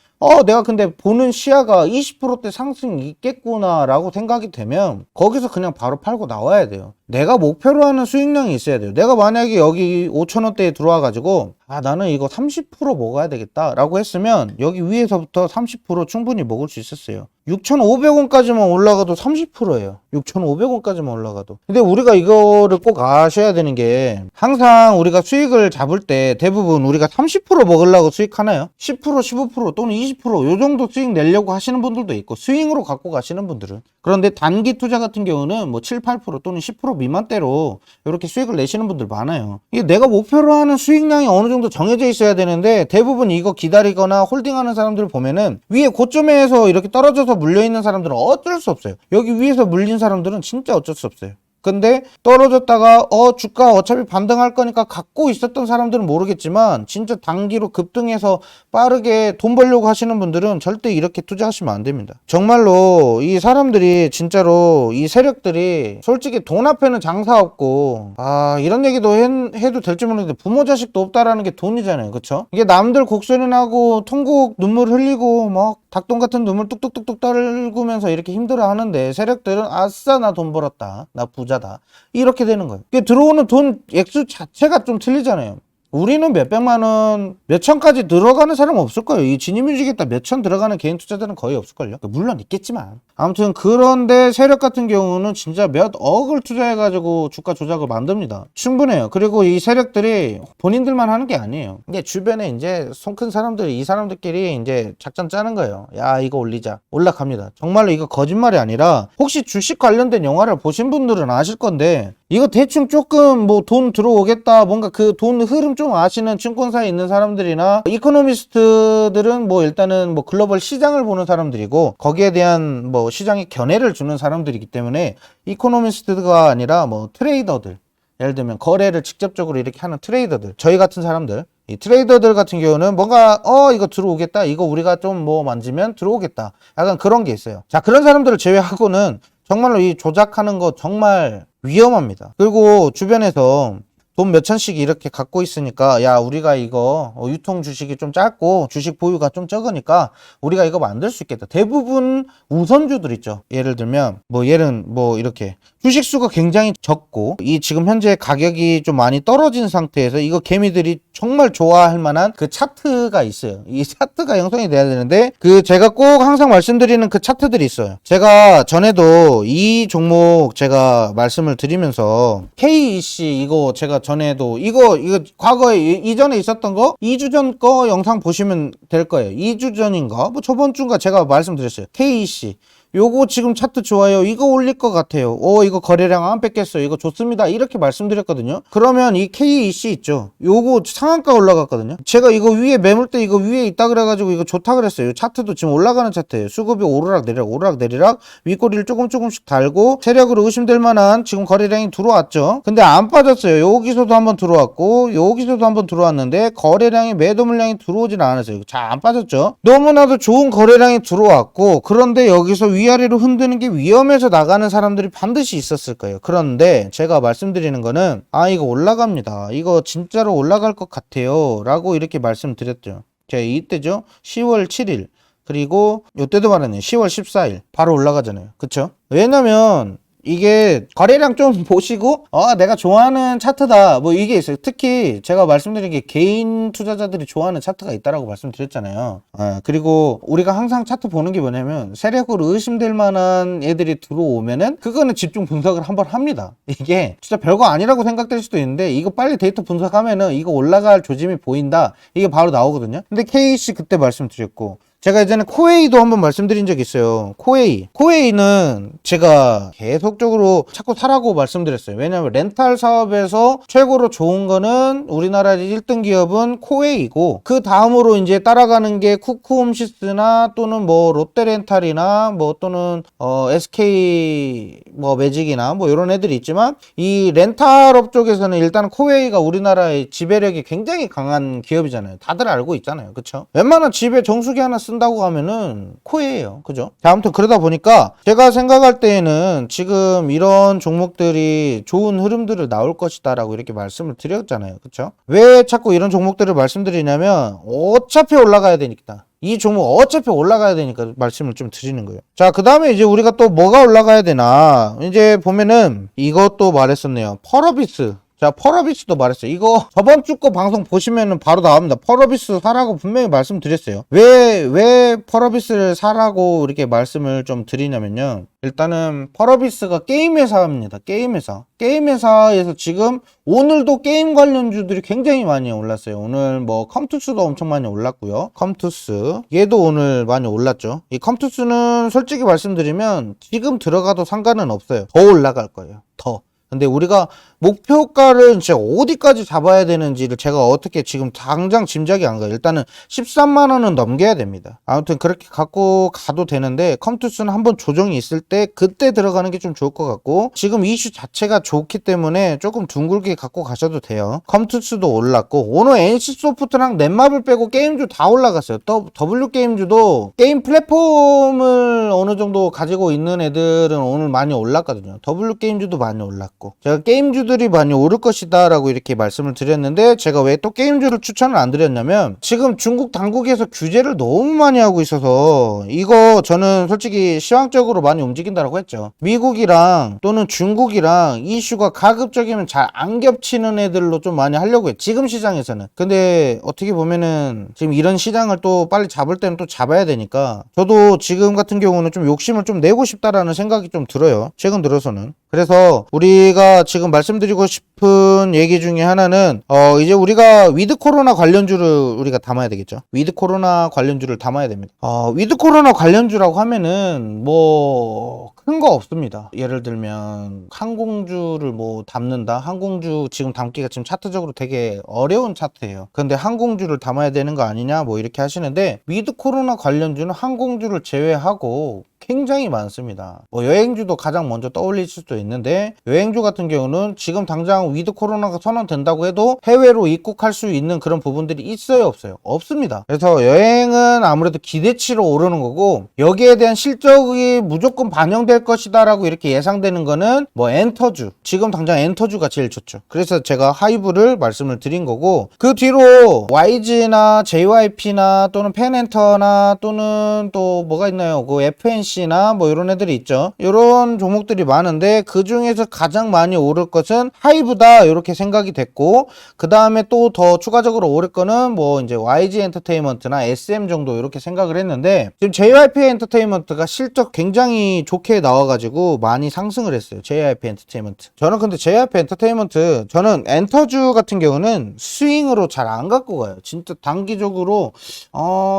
내가 근데 보는 시야가 20%대 상승이 있겠구나 라고 생각이 되면 거기서 그냥 바로 팔고 나와야 돼요. 내가 목표로 하는 수익량이 있어야 돼요. 내가 만약에 여기 5,000원대에 들어와 가지고 나는 이거 30% 먹어야 되겠다 라고 했으면 여기 위에서부터 30% 충분히 먹을 수 있었어요. 6,500원까지만 올라가도 30%예요. 6,500원까지만 올라가도. 근데 우리가 이거를 꼭 아셔야 되는 게 항상 우리가 수익을 잡을 때 대부분 우리가 30% 먹으려고 수익하나요? 10%, 15% 또는 20% 요 정도 수익 내려고 하시는 분들도 있고 스윙으로 갖고 가시는 분들은. 그런데 단기 투자 같은 경우는 뭐 7, 8% 또는 10% 미만대로 이렇게 수익을 내시는 분들 많아요. 이게 내가 목표로 하는 수익량이 어느 정도 정해져 있어야 되는데 대부분 이거 기다리거나 홀딩하는 사람들을 보면은 위에 고점에서 이렇게 떨어져서 물려있는 사람들은 어쩔 수 없어요. 여기 위에서 물린 사람들은 진짜 어쩔 수 없어요. 근데 떨어졌다가 주가 어차피 반등할 거니까 갖고 있었던 사람들은 모르겠지만 진짜 단기로 급등해서 빠르게 돈 벌려고 하시는 분들은 절대 이렇게 투자하시면 안 됩니다. 정말로 이 사람들이 진짜로 이 세력들이 솔직히 돈 앞에는 장사 없고 이런 얘기도 해도 될지 모르겠는데 부모 자식도 없다라는 게 돈이잖아요. 그쵸? 이게 남들 곡소리 나고 통곡 눈물 흘리고 막 닭똥 같은 눈물 뚝뚝뚝뚝 떨구면서 이렇게 힘들어 하는데 세력들은 아싸 나 돈 벌었다 나 부자다 이렇게 되는 거예요. 이게 들어오는 돈 액수 자체가 좀 틀리잖아요. 우리는 몇백만 원, 몇천까지 들어가는 사람 없을 거예요. 이 진입뮤직에다 몇천 들어가는 개인 투자자는 거의 없을걸요. 물론 있겠지만. 아무튼 그런데 세력 같은 경우는 진짜 몇 억을 투자해가지고 주가 조작을 만듭니다. 충분해요. 그리고 이 세력들이 본인들만 하는 게 아니에요. 이게 주변에 이제 손 큰 사람들이 이 사람들끼리 이제 작전 짜는 거예요. 야, 이거 올리자. 올라갑니다. 정말로 이거 거짓말이 아니라 혹시 주식 관련된 영화를 보신 분들은 아실 건데 이거 대충 조금 뭐 돈 들어오겠다 뭔가 그 돈 흐름 좀 아시는 증권사에 있는 사람들이나 이코노미스트들은 뭐 일단은 뭐 글로벌 시장을 보는 사람들이고 거기에 대한 뭐 시장에 견해를 주는 사람들이기 때문에 이코노미스트가 아니라 뭐 트레이더들, 예를 들면 거래를 직접적으로 이렇게 하는 트레이더들, 저희 같은 사람들, 이 트레이더들 같은 경우는 뭔가 이거 들어오겠다, 이거 우리가 좀 뭐 만지면 들어오겠다, 약간 그런 게 있어요. 자, 그런 사람들을 제외하고는 정말로 이 조작하는 거 정말 위험합니다. 그리고 주변에서 돈 몇천씩 이렇게 갖고 있으니까 야, 우리가 이거 유통 주식이 좀 짧고 주식 보유가 좀 적으니까 우리가 이거 만들 수 있겠다. 대부분 우선주들 있죠. 예를 들면 얘는 이렇게 주식 수가 굉장히 적고 이 지금 현재 가격이 좀 많이 떨어진 상태에서 이거 개미들이 정말 좋아할 만한 그 차트가 있어요. 이 차트가 형성이 돼야 되는데 제가 꼭 항상 말씀드리는 그 차트들이 있어요. 제가 전에도 이 종목 제가 말씀을 드리면서 KEC 이거 제가 전에도 이거 과거에 이전에 있었던 거 2주 전 거 영상 보시면 될 거예요. 2주 전인가 저번 주인가 제가 말씀드렸어요. KEC 요거 지금 차트 좋아요. 이거 올릴 것 같아요. 이거 거래량 안 뺏겠어요. 이거 좋습니다. 이렇게 말씀드렸거든요. 그러면 이 KEC 있죠. 요거 상한가 올라갔거든요. 제가 이거 위에 매물대 이거 위에 있다 그래가지고 이거 좋다 그랬어요. 차트도 지금 올라가는 차트예요. 수급이 오르락 내리락 윗꼬리를 조금씩 달고 세력으로 의심될 만한 지금 거래량이 들어왔죠. 근데 안 빠졌어요. 여기서도 한번 들어왔고 여기서도 한번 들어왔는데 거래량이 매도 물량이 들어오진 않았어요. 잘 안 빠졌죠. 너무나도 좋은 거래량이 들어왔고 그런데 여기서 위아래로 흔드는 게 위험해서 나가는 사람들이 반드시 있었을 거예요. 그런데 제가 말씀드리는 거는 이거 올라갑니다. 이거 진짜로 올라갈 것 같아요. 라고 이렇게 말씀드렸죠. 제가 이때죠. 10월 7일 그리고 이때도 말하네요. 10월 14일 바로 올라가잖아요. 그쵸? 왜냐면 이게 거래량 좀 보시고 내가 좋아하는 차트다 뭐 이게 있어요. 특히 제가 말씀드린 게 개인 투자자들이 좋아하는 차트가 있다라고 말씀드렸잖아요. 그리고 우리가 항상 차트 보는 게 뭐냐면 세력으로 의심될 만한 애들이 들어오면은 그거는 집중 분석을 한번 합니다. 이게 진짜 별거 아니라고 생각될 수도 있는데 이거 빨리 데이터 분석하면은 이거 올라갈 조짐이 보인다, 이게 바로 나오거든요. 근데 KC 그때 말씀드렸고, 제가 예전에 코웨이도 한번 말씀드린 적이 있어요. 코웨이는 제가 계속적으로 자꾸 사라고 말씀드렸어요. 왜냐하면 렌탈 사업에서 최고로 좋은 거는 우리나라의 1등 기업은 코웨이고, 그 다음으로 이제 따라가는 게 쿠쿠홈시스나 또는 뭐 롯데렌탈이나 뭐 또는 SK 뭐 매직이나 뭐 이런 애들이 있지만, 이 렌탈업 쪽에서는 일단 코웨이가 우리나라의 지배력이 굉장히 강한 기업이잖아요. 다들 알고 있잖아요. 그쵸? 웬만한 집에 정수기 하나 쓴다고 하면은 코웨이예요. 그죠? 자, 아무튼 그러다 보니까 제가 생각할 때에는 지금 이런 종목들이 좋은 흐름들을 나올 것이다 라고 이렇게 말씀을 드렸잖아요. 그쵸? 왜 자꾸 이런 종목들을 말씀드리냐면 어차피 올라가야 되니까, 이 종목 어차피 올라가야 되니까 말씀을 좀 드리는 거예요. 자, 그 다음에 이제 우리가 또 뭐가 올라가야 되나, 이제 보면은 이것도 말했었네요. 펄어비스. 자, 펄어비스도 말했어요. 이거 저번 주 거 방송 보시면은 바로 나옵니다. 펄어비스 사라고 분명히 말씀드렸어요. 왜 펄어비스를 사라고 이렇게 말씀을 좀 드리냐면요. 일단은 펄어비스가 게임 회사입니다. 게임 회사. 게임 회사에서 지금 오늘도 게임 관련주들이 굉장히 많이 올랐어요. 오늘 뭐 컴투스도 엄청 많이 올랐고요. 컴투스 얘도 오늘 많이 올랐죠. 이 컴투스는 솔직히 말씀드리면 지금 들어가도 상관은 없어요. 더 올라갈 거예요. 더. 근데 우리가 목표가를 진짜 어디까지 잡아야 되는지를 제가 어떻게 지금 당장 짐작이 안 가요. 일단은 13만 원은 넘겨야 됩니다. 아무튼 그렇게 갖고 가도 되는데, 컴투스는 한번 조정이 있을 때 그때 들어가는 게 좀 좋을 것 같고, 지금 이슈 자체가 좋기 때문에 조금 둥글게 갖고 가셔도 돼요. 컴투스도 올랐고, 오늘 NC소프트랑 넷마블 빼고 게임주 다 올라갔어요. 또 W게임주도 게임 플랫폼을 어느 정도 가지고 있는 애들은 오늘 많이 올랐거든요. W게임주도 많이 올랐고, 제가 게임주들이 많이 오를 것이다 라고 이렇게 말씀을 드렸는데, 제가 왜 또 게임주를 추천을 안 드렸냐면, 지금 중국 당국에서 규제를 너무 많이 하고 있어서 이거 저는 솔직히 시황적으로 많이 움직인다라고 했죠. 미국이랑 또는 중국이랑 이슈가 가급적이면 잘 안 겹치는 애들로 좀 많이 하려고 해요, 지금 시장에서는. 근데 어떻게 보면은 지금 이런 시장을 또 빨리 잡을 때는 또 잡아야 되니까, 저도 지금 같은 경우는 좀 욕심을 좀 내고 싶다라는 생각이 좀 들어요, 최근 들어서는. 그래서 우리가 지금 말씀드리고 싶은 얘기 중에 하나는 이제 우리가 위드 코로나 관련주를 우리가 담아야 되겠죠. 위드 코로나 관련주를 담아야 됩니다. 위드 코로나 관련주라고 하면은 뭐 큰 거 없습니다. 예를 들면 항공주를 뭐 담는다. 항공주 지금 담기가 지금 차트적으로 되게 어려운 차트예요. 근데 항공주를 담아야 되는 거 아니냐 뭐 이렇게 하시는데, 위드 코로나 관련주는 항공주를 제외하고 굉장히 많습니다. 뭐 여행주도 가장 먼저 떠올릴 수도 있는데, 여행주 같은 경우는 지금 당장 위드 코로나가 선언된다고 해도 해외로 입국할 수 있는 그런 부분들이 있어요, 없어요? 없습니다. 그래서 여행은 아무래도 기대치로 오르는 거고, 여기에 대한 실적이 무조건 반영될 것이다 라고 이렇게 예상되는 거는 뭐 엔터주, 지금 당장 엔터주가 제일 좋죠. 그래서 제가 하이브를 말씀을 드린 거고, 그 뒤로 YG나 JYP나 또는 펜엔터나 또는 또 뭐가 있나요? 그 FNC나 뭐 이런 애들이 있죠. 이런 종목들이 많은데, 그 중에서 가장 많이 오를 것은 하이브다 이렇게 생각이 됐고, 그 다음에 또 더 추가적으로 오를 거는 뭐 이제 YG 엔터테인먼트나 SM 정도 이렇게 생각을 했는데, 지금 JYP 엔터테인먼트가 실적 굉장히 좋게 나와가지고 많이 상승을 했어요. JYP 엔터테인먼트. 저는 근데 JYP 엔터테인먼트, 저는 엔터주 같은 경우는 스윙으로 잘 안 갖고 가요. 진짜 단기적으로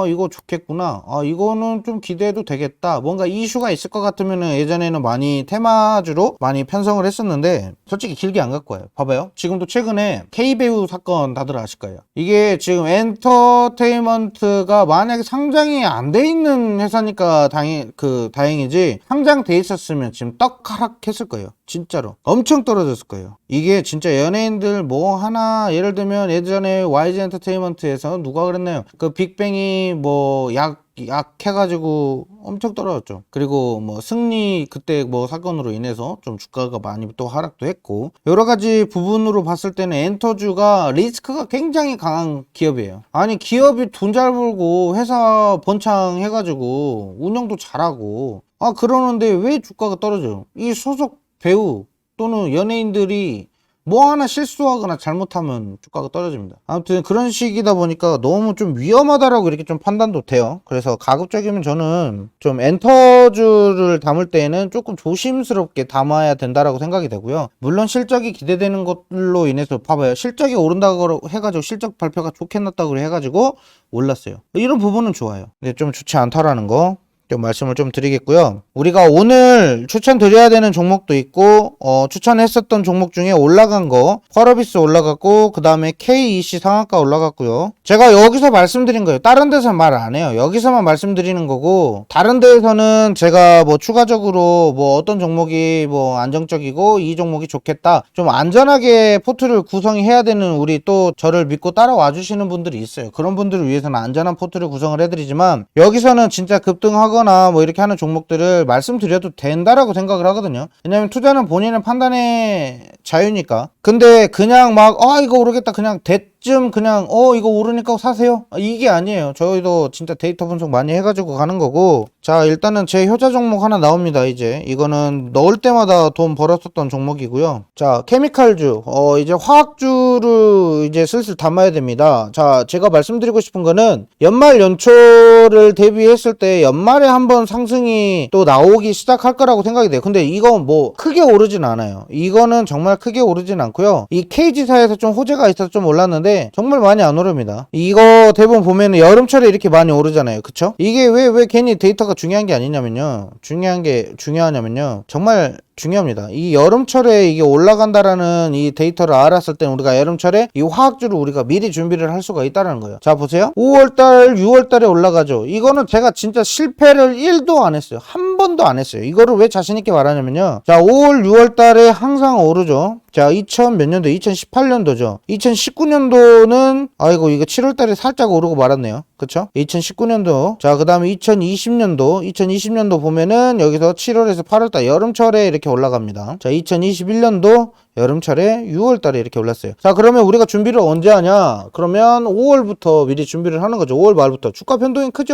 이거 좋겠구나, 이거는 좀 기대해도 되겠다, 뭔가 이슈가 있을 것 같으면은 예전에는 많이 테마주로 많이 편성을 했었는데, 솔직히 길게 안 갖고 와요. 봐봐요. 지금도 최근에 K배우 사건 다들 아실 거예요. 이게 지금 엔터테인먼트가 만약에 상장이 안 돼 있는 회사니까 다행이지, 상장돼 있었으면 지금 떡하락했을 거예요. 진짜로 엄청 떨어졌을 거예요. 이게 진짜 연예인들 뭐 하나, 예를 들면 예전에 YG 엔터테인먼트에서 누가 그랬나요? 그 빅뱅이 뭐 약해가지고 엄청 떨어졌죠. 그리고 뭐 승리 그때 뭐 사건으로 인해서 좀 주가가 많이 또 하락도 했고, 여러 가지 부분으로 봤을 때는 엔터주가 리스크가 굉장히 강한 기업이에요. 아니, 기업이 돈 잘 벌고 회사 번창 해가지고 운영도 잘하고 그러는데 왜 주가가 떨어져요? 이 소속 배우 또는 연예인들이 뭐 하나 실수하거나 잘못하면 주가가 떨어집니다. 아무튼 그런 식이다 보니까 너무 좀 위험하다라고 이렇게 좀 판단도 돼요. 그래서 가급적이면 저는 좀 엔터주를 담을 때에는 조금 조심스럽게 담아야 된다라고 생각이 되고요. 물론 실적이 기대되는 것로 인해서 봐봐요. 실적이 오른다고 해가지고 실적 발표가 좋게 났다고 해가지고 올랐어요. 이런 부분은 좋아요. 근데 좀 좋지 않다라는 거 좀 말씀을 좀 드리겠고요. 우리가 오늘 추천드려야 되는 종목도 있고 추천했었던 종목 중에 올라간 거 펄어비스 올라갔고 그 다음에 KEC 상한가 올라갔고요. 제가 여기서 말씀드린 거예요. 다른 데서 말 안 해요. 여기서만 말씀드리는 거고 다른 데에서는 제가 뭐 추가적으로 뭐 어떤 종목이 뭐 안정적이고 이 종목이 좋겠다 좀 안전하게 포트를 구성해야 되는 우리 또 저를 믿고 따라와 주시는 분들이 있어요. 그런 분들을 위해서는 안전한 포트를 구성을 해드리지만 여기서는 진짜 급등하거나 뭐 이렇게 하는 종목들을 말씀드려도 된다라고 생각을 하거든요. 왜냐면 투자는 본인의 판단의 자유니까. 근데 그냥 막 이거 오르겠다 그냥 대쯤 그냥 이거 오르니까 사세요 이게 아니에요. 저희도 진짜 데이터 분석 많이 해가지고 가는 거고. 자, 일단은 제 효자 종목 하나 나옵니다. 이제 이거는 넣을 때마다 돈 벌었었던 종목이고요. 자, 케미칼주 이제 화학주를 이제 슬슬 담아야 됩니다. 자, 제가 말씀드리고 싶은 거는 연말 연초를 대비했을 때 연말에 한번 상승이 또 나오기 시작할 거라고 생각이 돼요. 근데 이거 뭐 크게 오르진 않아요. 이거는 정말 크게 오르진 않고요. 이 KG사에서 좀 호재가 있어서 좀 올랐는데 정말 많이 안 오릅니다. 이거 대부분 보면은 여름철에 이렇게 많이 오르잖아요. 그쵸? 이게 왜 괜히 데이터가 중요한 게 아니냐면요. 중요하냐면요. 정말 중요합니다. 이 여름철에 이게 올라간다라는 이 데이터를 알았을 때 우리가 여름철에 이 화학주를 우리가 미리 준비를 할 수가 있다는 거예요. 자, 보세요. 5월달, 6월달에 올라가죠. 이거는 제가 진짜 실패를 1도 안 했어요. 한 번도 안 했어요. 이거를 왜 자신있게 말하냐면요. 자, 5월, 6월달에 항상 오르죠. 자, 2000 몇 년도? 2018년도죠. 2019년도는 아이고 이거 7월달에 살짝 오르고 말았네요. 그쵸? 2019년도. 자, 그 다음에 2020년도 보면은 여기서 7월에서 8월달 여름철에 이렇게 올라갑니다. 자, 2021년도 여름철에 6월달에 이렇게 올랐어요. 자, 그러면 우리가 준비를 언제 하냐? 그러면 5월부터 미리 준비를 하는 거죠. 5월 말부터. 주가 변동이 크게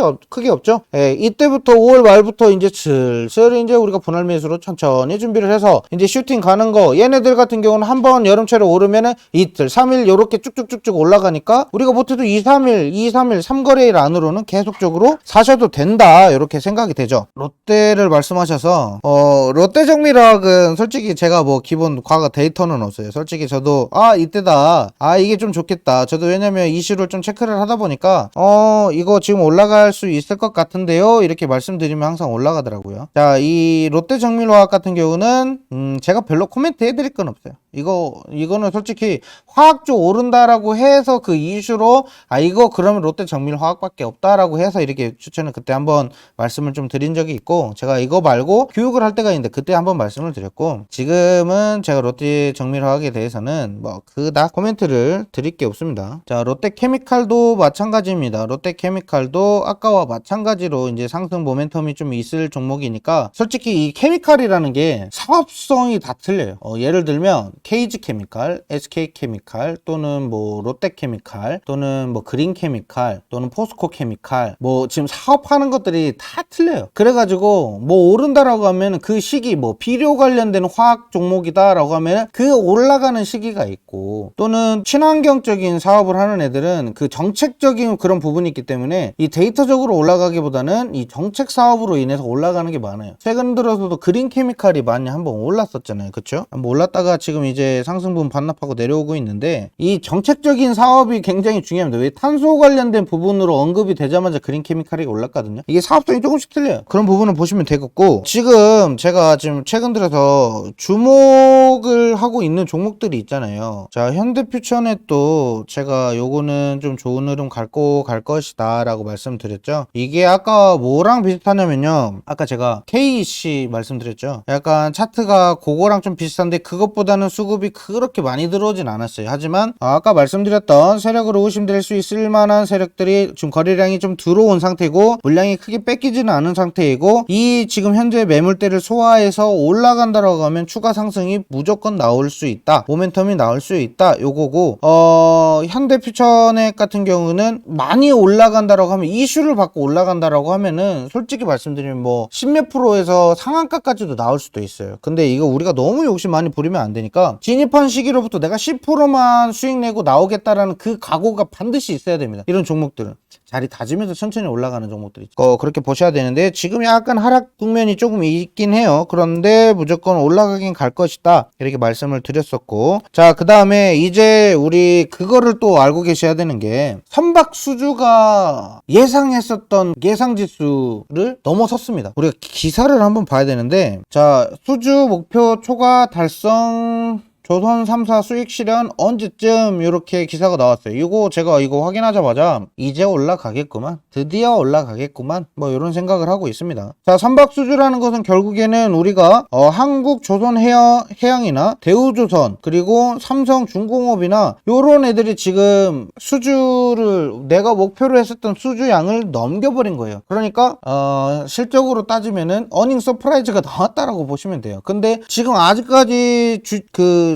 없죠? 예, 이때부터 5월 말부터 이제 슬슬 이제 우리가 분할 매수로 천천히 준비를 해서 이제 슈팅 가는 거. 얘네들 같은 경우는 한번 여름철에 오르면은 이틀, 3일 요렇게 쭉쭉쭉쭉 올라가니까 우리가 못해도 2, 3일, 3거래일 안으로는 계속적으로 사셔도 된다. 이렇게 생각이 되죠. 롯데를 말씀하셔서 롯데정밀화학은 솔직히 제가 뭐 기본 과거 데이터는 없어요. 솔직히 저도 이때다 이게 좀 좋겠다. 저도 왜냐면 이슈를 좀 체크를 하다 보니까 이거 지금 올라갈 수 있을 것 같은데요 이렇게 말씀드리면 항상 올라가더라고요. 자, 이 롯데정밀화학 같은 경우는 제가 별로 코멘트 해드릴 건 없어요. 이거는 솔직히 화학주 오른다라고 해서 그 이슈로 이거 그러면 롯데정밀화학밖에 없다라고 해서 이렇게 추천을 그때 한번 말씀을 좀 드린 적이 있고, 제가 이거 말고 교육을 할 때가 있는데 그때 한번 말씀을 드렸고, 지금은 제가 롯데정밀화학에 대해서는 뭐 그닥 코멘트를 드릴 게 없습니다. 자, 롯데케미칼도 마찬가지입니다. 롯데케미칼도 아까와 마찬가지로 이제 상승 모멘텀이 좀 있을 종목이니까 솔직히 이 케미칼이라는 게 사업성이 다 틀려요. 예를 들면 KG케미칼, SK케미칼 또는 뭐 롯데케미칼 또는 뭐 그린케미칼 또는 포스코케미칼 뭐 지금 사업하는 것들이 다 틀려요. 그래가지고 뭐 오른다라고 하면 그 시기 뭐 비료 관련된 화학 종목이다라고 하면 그 올라가는 시기가 있고, 또는 친환경적인 사업을 하는 애들은 그 정책적인 그런 부분이 있기 때문에 이 데이터적으로 올라가기보다는 이 정책 사업으로 인해서 올라가는 게 많아요. 최근 들어서도 그린케미칼이 많이 한번 올랐었잖아요. 그쵸? 한번 올랐다가 지금 이제 상승분 반납하고 내려오고 있는데, 이 정책적인 사업이 굉장히 중요합니다. 왜 탄소 관련된 부분으로 언급이 되자마자 그린케미칼이 올랐거든요. 이게 사업성이 조금씩 틀려요. 그런 부분은 보시면 되겠고, 지금 제가 지금 최근 들어서 주목을 하고 있는 종목들이 있잖아요. 자, 현대퓨처넷도 제가 요거는 좀 좋은 흐름 갈 것이다 라고 말씀드렸죠. 이게 아까 뭐랑 비슷하냐면요, 아까 제가 KEC 말씀드렸죠. 약간 차트가 그거랑 좀 비슷한데 그것보다는 수급이 그렇게 많이 들어오진 않았어요. 하지만 아까 말씀드렸던 세력으로 의심될 수 있을 만한 세력들이 지금 거래량이 좀 들어온 상태고 물량이 크게 뺏기지는 않은 상태이고 이 지금 현재 매물대를 소화해서 올라간다라고 하면 추가 상승이 무조건 나올 수 있다. 모멘텀이 나올 수 있다. 요거고 현대퓨처넥 같은 경우는 많이 올라간다라고 하면 이슈를 받고 올라간다라고 하면은 솔직히 말씀드리면 뭐 10몇 프로에서 상한가까지도 나올 수도 있어요. 근데 이거 우리가 너무 욕심 많이 부리면 안 되니까 진입한 시기로부터 내가 10%만 수익 내고 나오겠다라는 그 각오가 반드시 있어야 됩니다. 이런 종목들은 자리 다지면서 천천히 올라가는 종목들이 그렇게 보셔야 되는데 지금 약간 하락 국면이 조금 있긴 해요. 그런데 무조건 올라가긴 갈 것이다 이렇게 말씀을 드렸었고, 자 그 다음에 이제 우리 그거를 또 알고 계셔야 되는 게 선박수주가 예상했었던 예상지수를 넘어섰습니다. 우리가 기사를 한번 봐야 되는데, 자 수주 목표 초과 달성 조선 3사 수익 실현 언제쯤 이렇게 기사가 나왔어요. 이거 제가 이거 확인하자마자 이제 올라가겠구만, 드디어 올라가겠구만, 뭐 이런 생각을 하고 있습니다. 자 선박수주라는 것은 결국에는 우리가 한국 조선 해양이나 대우조선 그리고 삼성중공업이나 요런 애들이 지금 수주를 내가 목표로 했었던 수주량을 넘겨버린 거예요. 그러니까 실적으로 따지면은 어닝 서프라이즈가 나왔다라고 보시면 돼요. 근데 지금 아직까지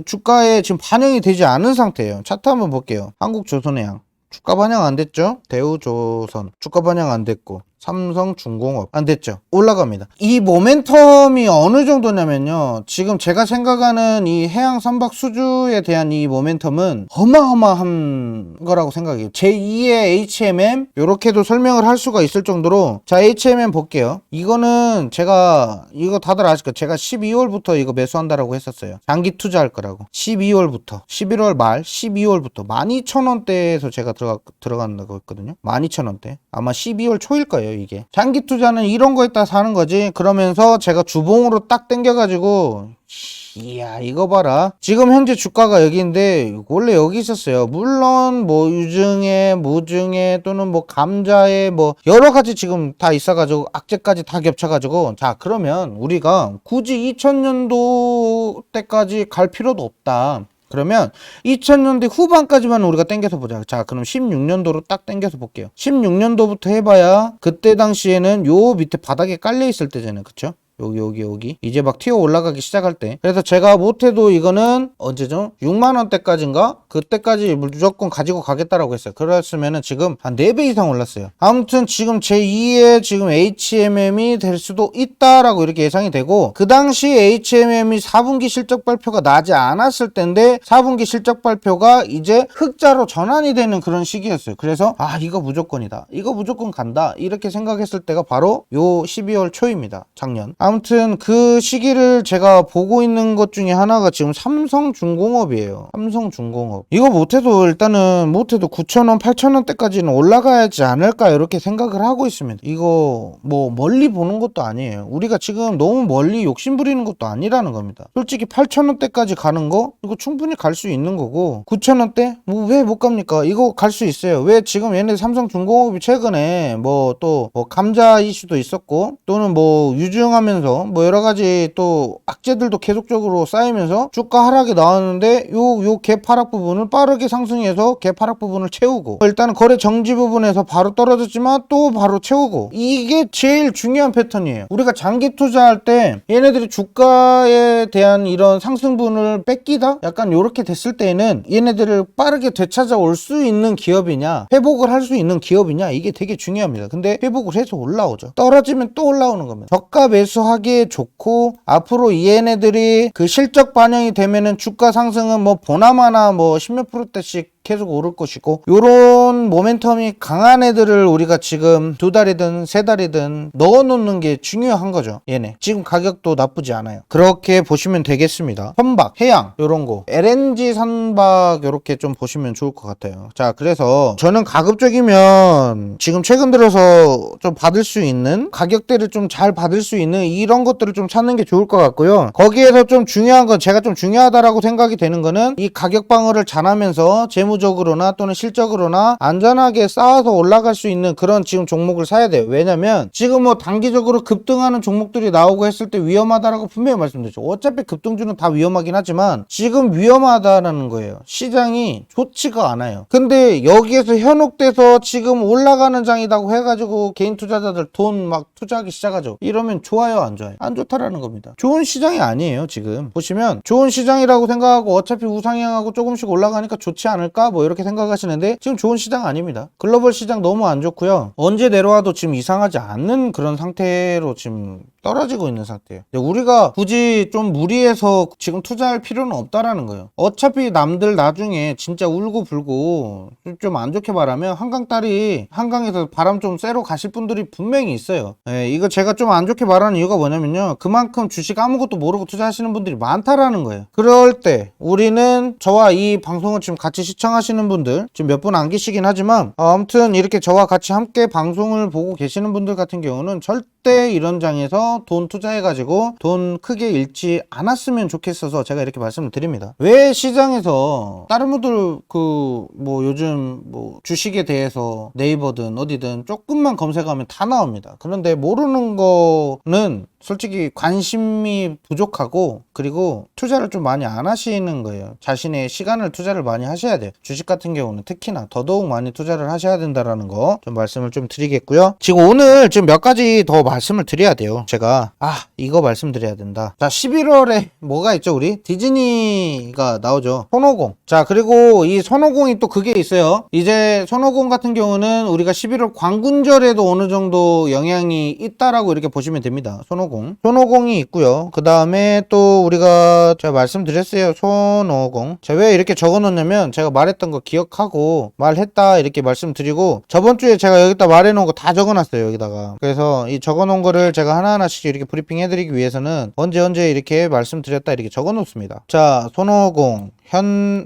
주가에 지금 반영이 되지 않은 상태예요. 차트 한번 볼게요. 한국조선해양 주가 반영 안 됐죠? 대우조선 주가 반영 안 됐고 삼성중공업 안 됐죠? 올라갑니다. 이 모멘텀이 어느 정도냐면요, 지금 제가 생각하는 이 해양 선박 수주에 대한 이 모멘텀은 어마어마한 거라고 생각해요. 제2의 HMM 이렇게도 설명을 할 수가 있을 정도로. 자 HMM 볼게요. 이거는 제가 이거 다들 아실 거예요. 제가 12월부터 이거 매수한다라고 했었어요. 장기 투자할 거라고. 12월부터 11월 말 12월부터 12,000원대에서 제가 들어간다고 했거든요. 12,000원대 아마 12월 초일 거예요. 이게 장기 투자는 이런 거에다 사는 거지. 그러면서 제가 주봉으로 딱 당겨가지고 이야 이거 봐라, 지금 현재 주가가 여기인데 원래 여기 있었어요. 물론 뭐 유증에 무증에 또는 뭐 감자에 뭐 여러 가지 지금 다 있어가지고 악재까지 다 겹쳐가지고, 자 그러면 우리가 굳이 2000년도 때까지 갈 필요도 없다. 그러면 2000년대 후반까지만 우리가 땡겨서 보자. 자 그럼 16년도로 딱 땡겨서 볼게요. 16년도부터 해봐야 그때 당시에는 요 밑에 바닥에 깔려 있을 때잖아요. 그쵸? 여기 이제 막 튀어 올라가기 시작할 때. 그래서 제가 못해도 이거는 언제죠? 6만원대까지인가? 그때까지 무조건 가지고 가겠다라고 했어요. 그랬으면은 지금 한 4배 이상 올랐어요. 아무튼 지금 제2의 지금 HMM이 될 수도 있다라고 이렇게 예상이 되고, 그 당시 HMM이 4분기 실적 발표가 나지 않았을 때인데 4분기 실적 발표가 이제 흑자로 전환이 되는 그런 시기였어요. 그래서 이거 무조건이다, 이거 무조건 간다 이렇게 생각했을 때가 바로 요 12월 초입니다. 작년. 아무튼 그 시기를 제가 보고 있는 것 중에 하나가 지금 삼성중공업이에요. 삼성중공업 이거 못해도 일단은 9,000원 8,000원대까지는 올라가야지 않을까 이렇게 생각을 하고 있습니다. 이거 뭐 멀리 보는 것도 아니에요. 우리가 지금 너무 멀리 욕심 부리는 것도 아니라는 겁니다. 솔직히 8,000원대까지 가는 거 이거 충분히 갈 수 있는 거고, 9,000원대 뭐 왜 못 갑니까? 이거 갈 수 있어요. 왜 지금 얘네 삼성중공업이 최근에 뭐 또 뭐 감자 이슈도 있었고 또는 뭐 유증하면서 뭐 여러 가지 또 악재들도 계속적으로 쌓이면서 주가 하락이 나왔는데 요 갭 하락 부분을 빠르게 상승해서 갭 하락 부분을 채우고, 일단은 거래 정지 부분에서 바로 떨어졌지만 또 바로 채우고, 이게 제일 중요한 패턴이에요. 우리가 장기 투자할 때 얘네들이 주가에 대한 이런 상승분을 뺏기다 약간 요렇게 됐을 때에는 얘네들을 빠르게 되찾아올 수 있는 기업이냐, 회복을 할 수 있는 기업이냐, 이게 되게 중요합니다. 근데 회복을 해서 올라오죠. 떨어지면 또 올라오는 겁니다. 저가 매수하기에 좋고, 앞으로 얘네들이 그 실적 반영이 되면은 주가 상승은 뭐 보나마나 뭐 10몇 %대씩 계속 오를 것이고, 요런 모멘텀이 강한 애들을 우리가 지금 2달이든 3달이든 넣어놓는 게 중요한 거죠. 얘네 지금 가격도 나쁘지 않아요. 그렇게 보시면 되겠습니다. 선박, 해양 요런 거, LNG 선박 요렇게 좀 보시면 좋을 것 같아요. 자 그래서 저는 가급적이면 지금 최근 들어서 좀 받을 수 있는 가격대를 좀 잘 받을 수 있는 이런 것들을 좀 찾는 게 좋을 것 같고요. 거기에서 좀 중요한 건, 제가 좀 중요하다라고 생각이 되는 거는 이 가격 방어를 잘하면서 재무적으로나 또는 실적으로나 안전하게 쌓아서 올라갈 수 있는 그런 지금 종목을 사야 돼요. 왜냐면 지금 뭐 단기적으로 급등하는 종목들이 나오고 했을 때 위험하다라고 분명히 말씀드렸죠. 어차피 급등주는 다 위험하긴 하지만 지금 위험하다라는 거예요. 시장이 좋지가 않아요. 근데 여기에서 현혹돼서 지금 올라가는 장이라고 해가지고 개인 투자자들 돈 막 투자하기 시작하죠. 이러면 좋아요, 안 좋아요? 안 좋다라는 겁니다. 좋은 시장이 아니에요. 지금 보시면 좋은 시장이라고 생각하고 어차피 우상향하고 조금씩 올라가니까 좋지 않을까 뭐 이렇게 생각하시는데 지금 좋은 시장 아닙니다. 글로벌 시장 너무 안 좋고요. 언제 내려와도 지금 이상하지 않는 그런 상태로 지금 떨어지고 있는 상태예요. 우리가 굳이 좀 무리해서 지금 투자할 필요는 없다라는 거예요. 어차피 남들 나중에 진짜 울고 불고 좀 안 좋게 말하면 한강에서 바람 좀 쐬러 가실 분들이 분명히 있어요. 이거 제가 좀 안 좋게 말하는 이유가 뭐냐면요. 그만큼 주식 아무것도 모르고 투자하시는 분들이 많다라는 거예요. 그럴 때 우리는 저와 이 방송을 지금 같이 시청하시는 분들 지금 몇 분 안 계시긴 하지만 아무튼 이렇게 저와 같이 함께 방송을 보고 계시는 분들 같은 경우는 절대 이런 장에서 돈 투자해가지고 돈 크게 잃지 않았으면 좋겠어서 제가 이렇게 말씀을 드립니다. 왜 시장에서 다른 분들 뭐 요즘 뭐 주식에 대해서 네이버든 어디든 조금만 검색하면 다 나옵니다. 그런데 모르는 거는 솔직히 관심이 부족하고 그리고 투자를 좀 많이 안 하시는 거예요. 자신의 시간을 투자를 많이 하셔야 돼요. 주식 같은 경우는 특히나 더더욱 많이 투자를 하셔야 된다라는 거 좀 말씀을 좀 드리겠고요. 지금 오늘 지금 몇 가지 더 말씀을 드려야 돼요. 제가 이거 말씀드려야 된다. 자, 11월에 뭐가 있죠? 우리 디즈니가 나오죠. 손오공. 자, 그리고 이 손오공이 또 그게 있어요. 이제 손오공 같은 경우는 우리가 11월 광군절에도 어느 정도 영향이 있다라고 이렇게 보시면 됩니다. 손오공이 있고요. 그 다음에 또 우리가 제가 말씀드렸어요. 손오공. 제가 왜 이렇게 적어놓냐면 제가 말했던 거 기억하고 말했다 이렇게 말씀드리고 저번 주에 제가 여기다 말해놓은 거 다 적어놨어요. 여기다가. 그래서 이 적어놓은 거를 제가 하나하나씩 이렇게 브리핑 해드리기 위해서는 언제 이렇게 말씀드렸다 이렇게 적어놓습니다. 자, 손오공.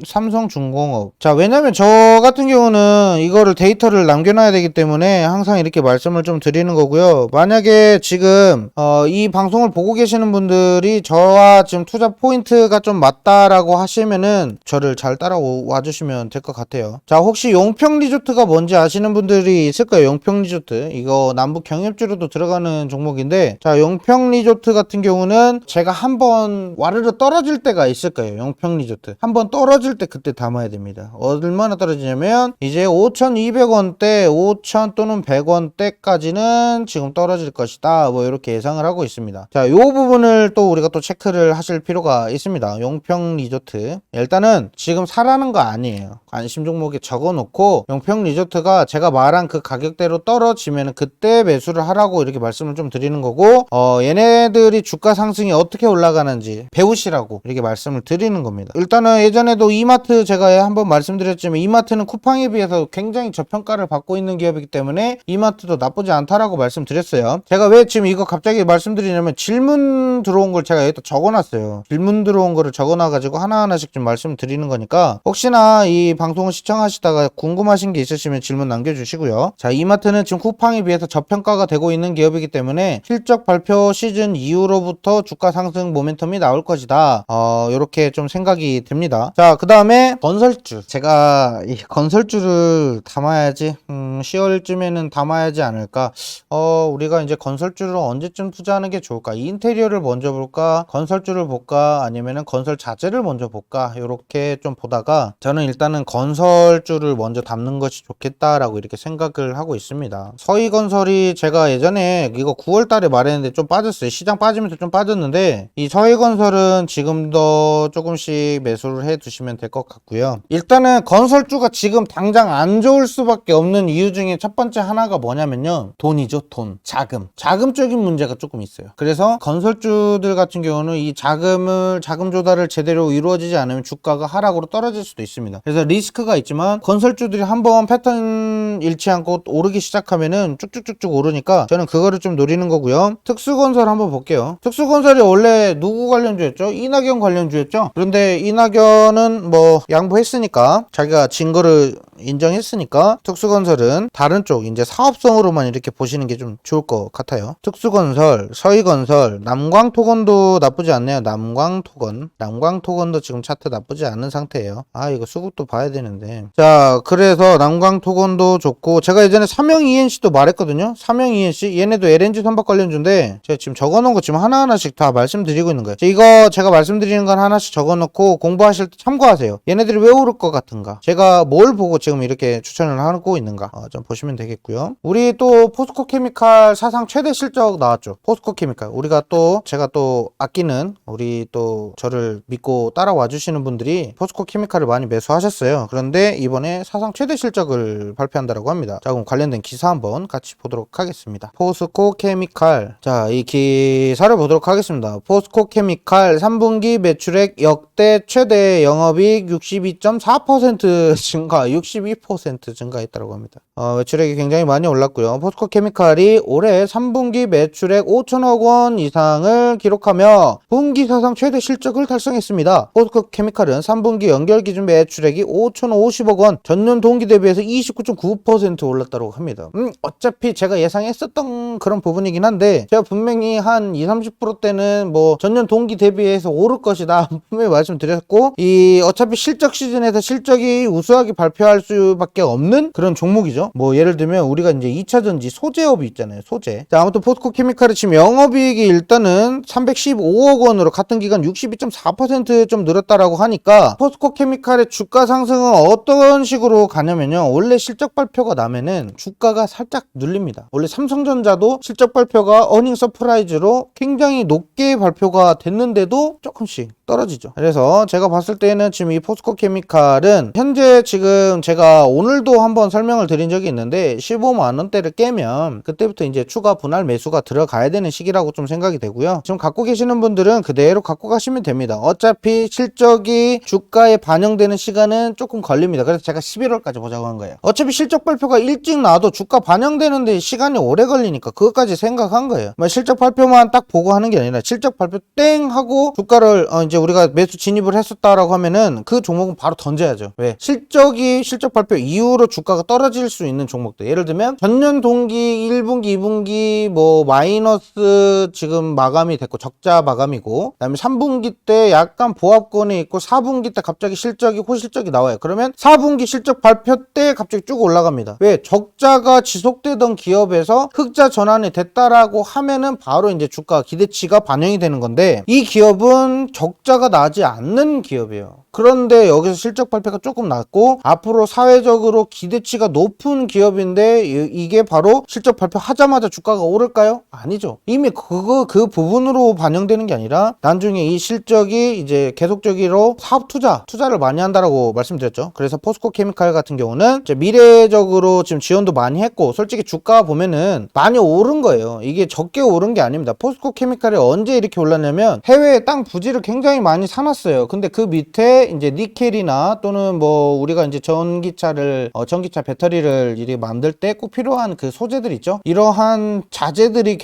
삼성중공업. 자, 왜냐면 저 같은 경우는 이거를 데이터를 남겨놔야 되기 때문에 항상 이렇게 말씀을 좀 드리는 거고요. 만약에 지금 이 방송을 보고 계시는 분들이 저와 지금 투자 포인트가 좀 맞다라고 하시면은 저를 잘 따라와 주시면 될 것 같아요. 자, 혹시 용평리조트가 뭔지 아시는 분들이 있을 거예요. 용평리조트. 이거 남북 경협지로도 들어가는 종목인데, 자, 용평리조트 같은 경우는 제가 한번 와르르 떨어질 때가 있을 거예요. 용평리조트. 한번 떨어질 때 그때 담아야 됩니다. 얼마나 떨어지냐면 이제 5,200원대, 5,000 또는 100원대까지는 지금 떨어질 것이다. 뭐 이렇게 예상을 하고 있습니다. 자, 요 부분을 또 우리가 또 체크를 하실 필요가 있습니다. 용평 리조트. 일단은 지금 사라는 거 아니에요. 관심 종목에 적어놓고 용평 리조트가 제가 말한 그 가격대로 떨어지면 그때 매수를 하라고 이렇게 말씀을 좀 드리는 거고, 얘네들이 주가 상승이 어떻게 올라가는지 배우시라고 이렇게 말씀을 드리는 겁니다. 일단은 예전에도 이마트 제가 한번 말씀드렸지만 이마트는 쿠팡에 비해서 굉장히 저평가를 받고 있는 기업이기 때문에 이마트도 나쁘지 않다라고 말씀드렸어요. 제가 왜 지금 이거 갑자기 말씀드리냐면 질문 들어온 걸 제가 여기다 적어놨어요. 질문 들어온 거를 적어놔가지고 하나하나씩 좀 말씀드리는 거니까 혹시나 이 방송을 시청하시다가 궁금하신 게 있으시면 질문 남겨주시고요. 자, 이마트는 지금 쿠팡에 비해서 저평가가 되고 있는 기업이기 때문에 실적 발표 시즌 이후로부터 주가 상승 모멘텀이 나올 것이다. 이렇게 좀 생각이 됩니다. 자, 그 다음에 건설주. 제가 이 건설주를 담아야지 10월쯤에는 담아야지 않을까. 우리가 이제 건설주를 언제쯤 투자하는 게 좋을까? 인테리어를 먼저 볼까? 건설주를 볼까? 아니면은 건설 자재를 먼저 볼까? 이렇게 좀 보다가 저는 일단은 건설주를 먼저 담는 것이 좋겠다라고 이렇게 생각을 하고 있습니다. 서희건설이 제가 예전에 이거 9월 달에 말했는데 좀 빠졌어요. 시장 빠지면서 좀 빠졌는데 이 서희건설은 지금도 조금씩 매수를 해 두시면 될 것 같고요. 일단은 건설주가 지금 당장 안 좋을 수밖에 없는 이유 중에 첫 번째 하나가 뭐냐면요. 돈이죠. 돈. 자금적인 문제가 조금 있어요. 그래서 건설주들 같은 경우는 이 자금 조달을 제대로 이루어지지 않으면 주가가 하락으로 떨어질 수도 있습니다. 그래서 리스크가 있지만 건설주들이 한번 패턴 잃지 않고 오르기 시작하면은 쭉쭉쭉쭉 오르니까 저는 그거를 좀 노리는 거고요. 특수건설 한번 볼게요. 특수건설이 원래 누구 관련주였죠? 이낙연 관련주였죠? 그런데 이낙연은 뭐 양보했으니까 자기가 진 거를 인정했으니까 특수건설은 다른 쪽 이제 사업성으로만 이렇게 보시는 게 좀 좋을 것 같아요. 특수건설, 서희건설, 남광토건도 나쁘지 않네요. 남광토건도 지금 차트 나쁘지 않은 상태예요. 아, 이거 수급도 봐야 되는데. 자, 그래서 남광토건도 좋고, 제가 예전에 삼영 ENC도 말했거든요. 삼영 ENC 얘네도 LNG 선박 관련주인데 제가 지금 적어놓은 거 지금 하나하나씩 다 말씀드리고 있는 거예요. 이거 제가 말씀드리는 건 하나씩 적어놓고 공부하실 때 참고하세요. 얘네들이 왜 오를 것 같은가, 제가 뭘 보고 지금 이렇게 추천을 하고 있는가, 좀 보시면 되겠고요. 우리 또 포스코케미칼 사상 최대 실적 나왔죠. 포스코케미칼, 제가 또 아끼는, 우리 또 저를 믿고 따라와 주시는 분들이 포스코케미칼을 많이 매수하셨어요. 그런데 이번에 사상 최대 실적을 발표한다고 합니다. 자, 그럼 관련된 기사 한번 같이 보도록 하겠습니다. 포스코케미칼, 자, 이 기사를 보도록 하겠습니다. 포스코케미칼 3분기 매출액 역대 최대, 영업이익 62.4% 증가, 62% 증가했다고 합니다. 매출액이 굉장히 많이 올랐고요. 포스코케미칼이 올해 3분기 매출액 5천억 원 이상을 기록하며 분기 사상 최대 실적을 달성했습니다. 포스코케미칼은 3분기 연결 기준 매출액이 5,050억 원, 전년 동기 대비해서 29.9% 올랐다고 합니다. 어차피 제가 예상했었던 그런 부분이긴 한데, 제가 분명히 한 20-30%대는 뭐 전년 동기 대비해서 오를 것이다 분명히 말씀드렸고, 이 어차피 실적 시즌에서 실적이 우수하게 발표할 수밖에 없는 그런 종목이죠. 뭐 예를 들면 우리가 이제 2차전지 소재업이 있잖아요. 소재. 자, 아무튼 포스코케미칼이 지금 영업이익이 일단은 315억 원으로 같은 기간 62.4% 늘었다라고 하니까, 포스코케미칼의 주가 상승은 어떤 식으로 가냐면요, 원래 실적 발표가 나면은 주가가 살짝 눌립니다. 원래 삼성전자도 실적 발표가 어닝 서프라이즈로 굉장히 높게 발표가 됐는데도 조금씩 떨어지죠. 그래서 제가 봤을 때는 지금 이 포스코케미칼은 현재 지금 제가 오늘도 한번 설명을 드린 적이 있는데 15만 원대를 깨면 그때부터 이제 추가 분할 매수가 들어가야 되는 시기라고 좀 생각이 되고요. 지금 갖고 계시는 분들은 그대로 갖고 가시면 됩니다. 어차피 실적이 주가에 반영되는 시간은 조금 걸립니다. 그래서 제가 11월까지 보자고 한 거예요. 어차피 실적 발표가 일찍 나와도 주가 반영되는데 시간이 오래 걸리니까 그것까지 생각한 거예요. 실적 발표만 딱 보고 하는 게 아니라 실적 발표 땡 하고 주가를 이제 우리가 매수 진입을 했었다라고 하면은 그 종목은 바로 던져야죠. 왜? 실적 발표 이후로 주가가 떨어질 수 있는 종목들, 예를 들면 전년 동기 1분기 2분기 뭐 마이너스 지금 마감이 됐고 적자 마감이고, 그다음에 3분기 때 약간 보합권이 있고 4분기 때 갑자기 호실적이 나와요. 그러면 4분기 실적 발표 때 갑자기 쭉 올라갑니다. 왜? 적자가 지속되던 기업에서 흑자 전환이 됐다라고 하면은 바로 이제 주가 기대치가 반영이 되는 건데, 이 기업은 적자가 나지 않는 기업이에요. 그런데 여기서 실적 발표가 조금 낮고 앞으로 사회적으로 기대치가 높은 기업인데 이게 바로 실적 발표하자마자 주가가 오를까요? 아니죠. 이미 그 부분으로 반영되는 게 아니라 나중에 이 실적이 이제 계속적으로 사업 투자를 많이 한다라고 말씀드렸죠. 그래서 포스코케미칼 같은 경우는 이제 미래적으로 지금 지원도 많이 했고, 솔직히 주가 보면은 많이 오른 거예요. 이게 적게 오른 게 아닙니다. 포스코케미칼이 언제 이렇게 올랐냐면 해외에 땅 부지를 굉장히 많이 사놨어요. 근데 그 밑에 이제 니켈이나 또는 뭐 우리가 이제 전기차 배터리를 이렇게 만들 때 꼭 필요한 그 소재들 있죠. 이러한 자재들이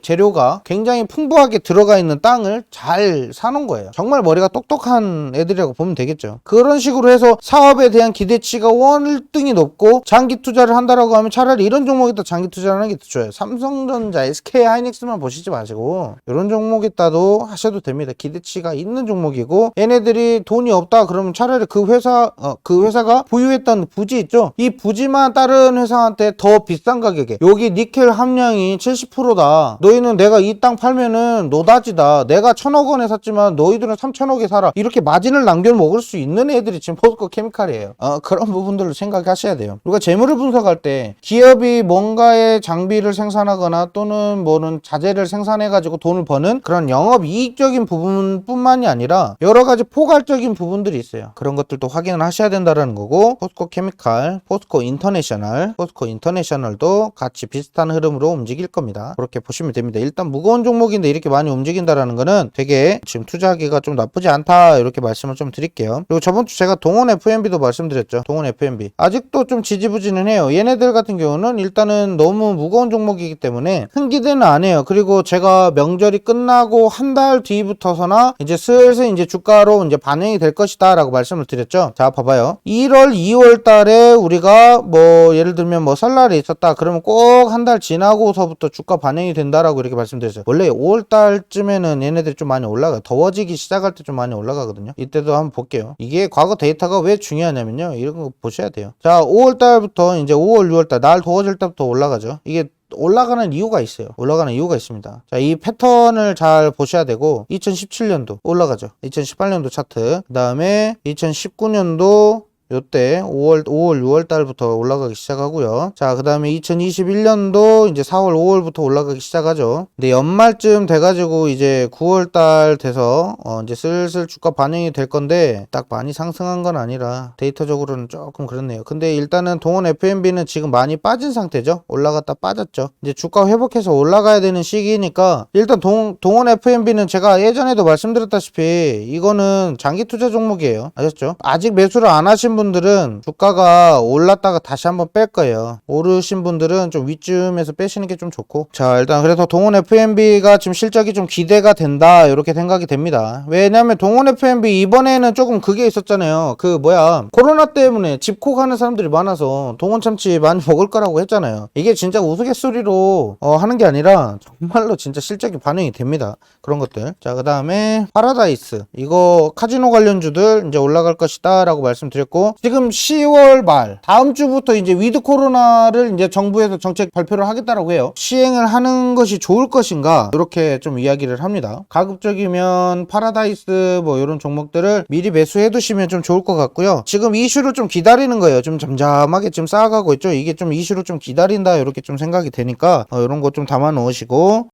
재료가 굉장히 풍부하게 들어가 있는 땅을 잘 사놓은 거예요. 정말 머리가 똑똑한 애들이라고 보면 되겠죠. 그런 식으로 해서 사업에 대한 기대치가 월등히 높고 장기 투자를 한다라고 하면 차라리 이런 종목에다 장기 투자를 하는 게 더 좋아요. 삼성전자, SK하이닉스만 보시지 마시고 이런 종목에다도 하셔도 됩니다. 기대치가 있는 종목이고, 얘네들이 돈이 없다 그러면 차라리 그 회사가 보유했던 부지 있죠. 이 부지만 다른 회사한테 더 비싼 가격에, 여기 니켈 함량이 70%다. 너희는 내가 이 땅 팔면은 노다지다. 내가 1,000억 원에 샀지만 너희들은 3,000억에 사라. 이렇게 마진을 남겨 먹을 수 있는 애들이 지금 포스코케미칼이에요. 그런 부분들을 생각하셔야 돼요. 우리가 재물을 분석할 때 기업이 뭔가의 장비를 생산하거나 또는 뭐는 자재를 생산해가지고 돈을 버는 그런 영업 이익적인 부분뿐만이 아니라 여러 가지 포괄적인 부분들이 있어요. 그런 것들도 확인을 하셔야 된다는 거고, 포스코케미칼, 포스코인터내셔널도 같이 비슷한 흐름으로 움직일 겁니다. 그렇게 보시면 됩니다. 일단 무거운 종목인데 이렇게 많이 움직인다라는 거는 되게 지금 투자하기가 좀 나쁘지 않다, 이렇게 말씀을 좀 드릴게요. 그리고 저번주 제가 동원 FMB도 말씀드렸죠. 동원 FMB 아직도 좀 지지부진은 해요. 얘네들 같은 경우는 일단은 너무 무거운 종목이기 때문에 큰 기대는 안 해요. 그리고 제가 명절이 끝나고 한 달 뒤부터서나 이제 슬슬 이제 주가로 이제 반영이 될 것이다 라고 말씀을 드렸죠. 자, 봐봐요. 1월, 2월 달에 우리가 뭐 예를 들면 뭐 설날이 있었다 그러면 꼭 한 달 지나고서부터 주가 반영이 된다라고 이렇게 말씀드렸어요. 원래 5월 달쯤에는 얘네들이 좀 많이 올라가요. 더워지기 시작할 때 좀 많이 올라가거든요. 이때도 한번 볼게요. 이게 과거 데이터가 왜 중요하냐면요, 이런 거 보셔야 돼요. 자, 5월 달부터 이제 5월, 6월 달 날 더워질 때부터 올라가죠. 이게 올라가는 이유가 있어요. 올라가는 이유가 있습니다. 자, 이 패턴을 잘 보셔야 되고, 2017년도 올라가죠. 2018년도 차트. 그 다음에 2019년도 요때 5월, 6월 달부터 올라가기 시작하고요. 자, 그 다음에 2021년도 이제 4월, 5월부터 올라가기 시작하죠. 근데 연말쯤 돼가지고 이제 9월 달 돼서 이제 슬슬 주가 반영이 될 건데 딱 많이 상승한 건 아니라 데이터적으로는 조금 그렇네요. 근데 일단은 동원 FNB는 지금 많이 빠진 상태죠. 올라갔다 빠졌죠. 이제 주가 회복해서 올라가야 되는 시기니까 일단 동원 FNB는 제가 예전에도 말씀드렸다시피 이거는 장기 투자 종목이에요. 아셨죠? 아직 매수를 안 하신 분들은 주가가 올랐다가 다시 한번 뺄 거예요. 오르신 분들은 좀 위쯤에서 빼시는 게 좀 좋고. 자, 일단 그래서 동원 FNB가 지금 실적이 좀 기대가 된다 이렇게 생각이 됩니다. 왜냐면 동원 FNB 이번에는 조금 그게 있었잖아요. 그 뭐야, 코로나 때문에 집콕 하는 사람들이 많아서 동원 참치 많이 먹을 거라고 했잖아요. 이게 진짜 우스갯소리로 하는 게 아니라 정말로 진짜 실적이 반영이 됩니다. 그런 것들. 자, 그 다음에 파라다이스, 이거 카지노 관련주들 이제 올라갈 것이다 라고 말씀드렸고, 지금 10월 말 다음 주부터 이제 위드 코로나를 이제 정부에서 정책 발표를 하겠다라고 해요. 시행을 하는 것이 좋을 것인가 이렇게 좀 이야기를 합니다. 가급적이면 파라다이스 뭐 이런 종목들을 미리 매수해 두시면 좀 좋을 것 같고요. 지금 이슈를 좀 기다리는 거예요. 좀 잠잠하게 지금 쌓아가고 있죠. 이게 좀 이슈를 좀 기다린다 이렇게 좀 생각이 되니까 이런 거 좀 담아 놓으시고,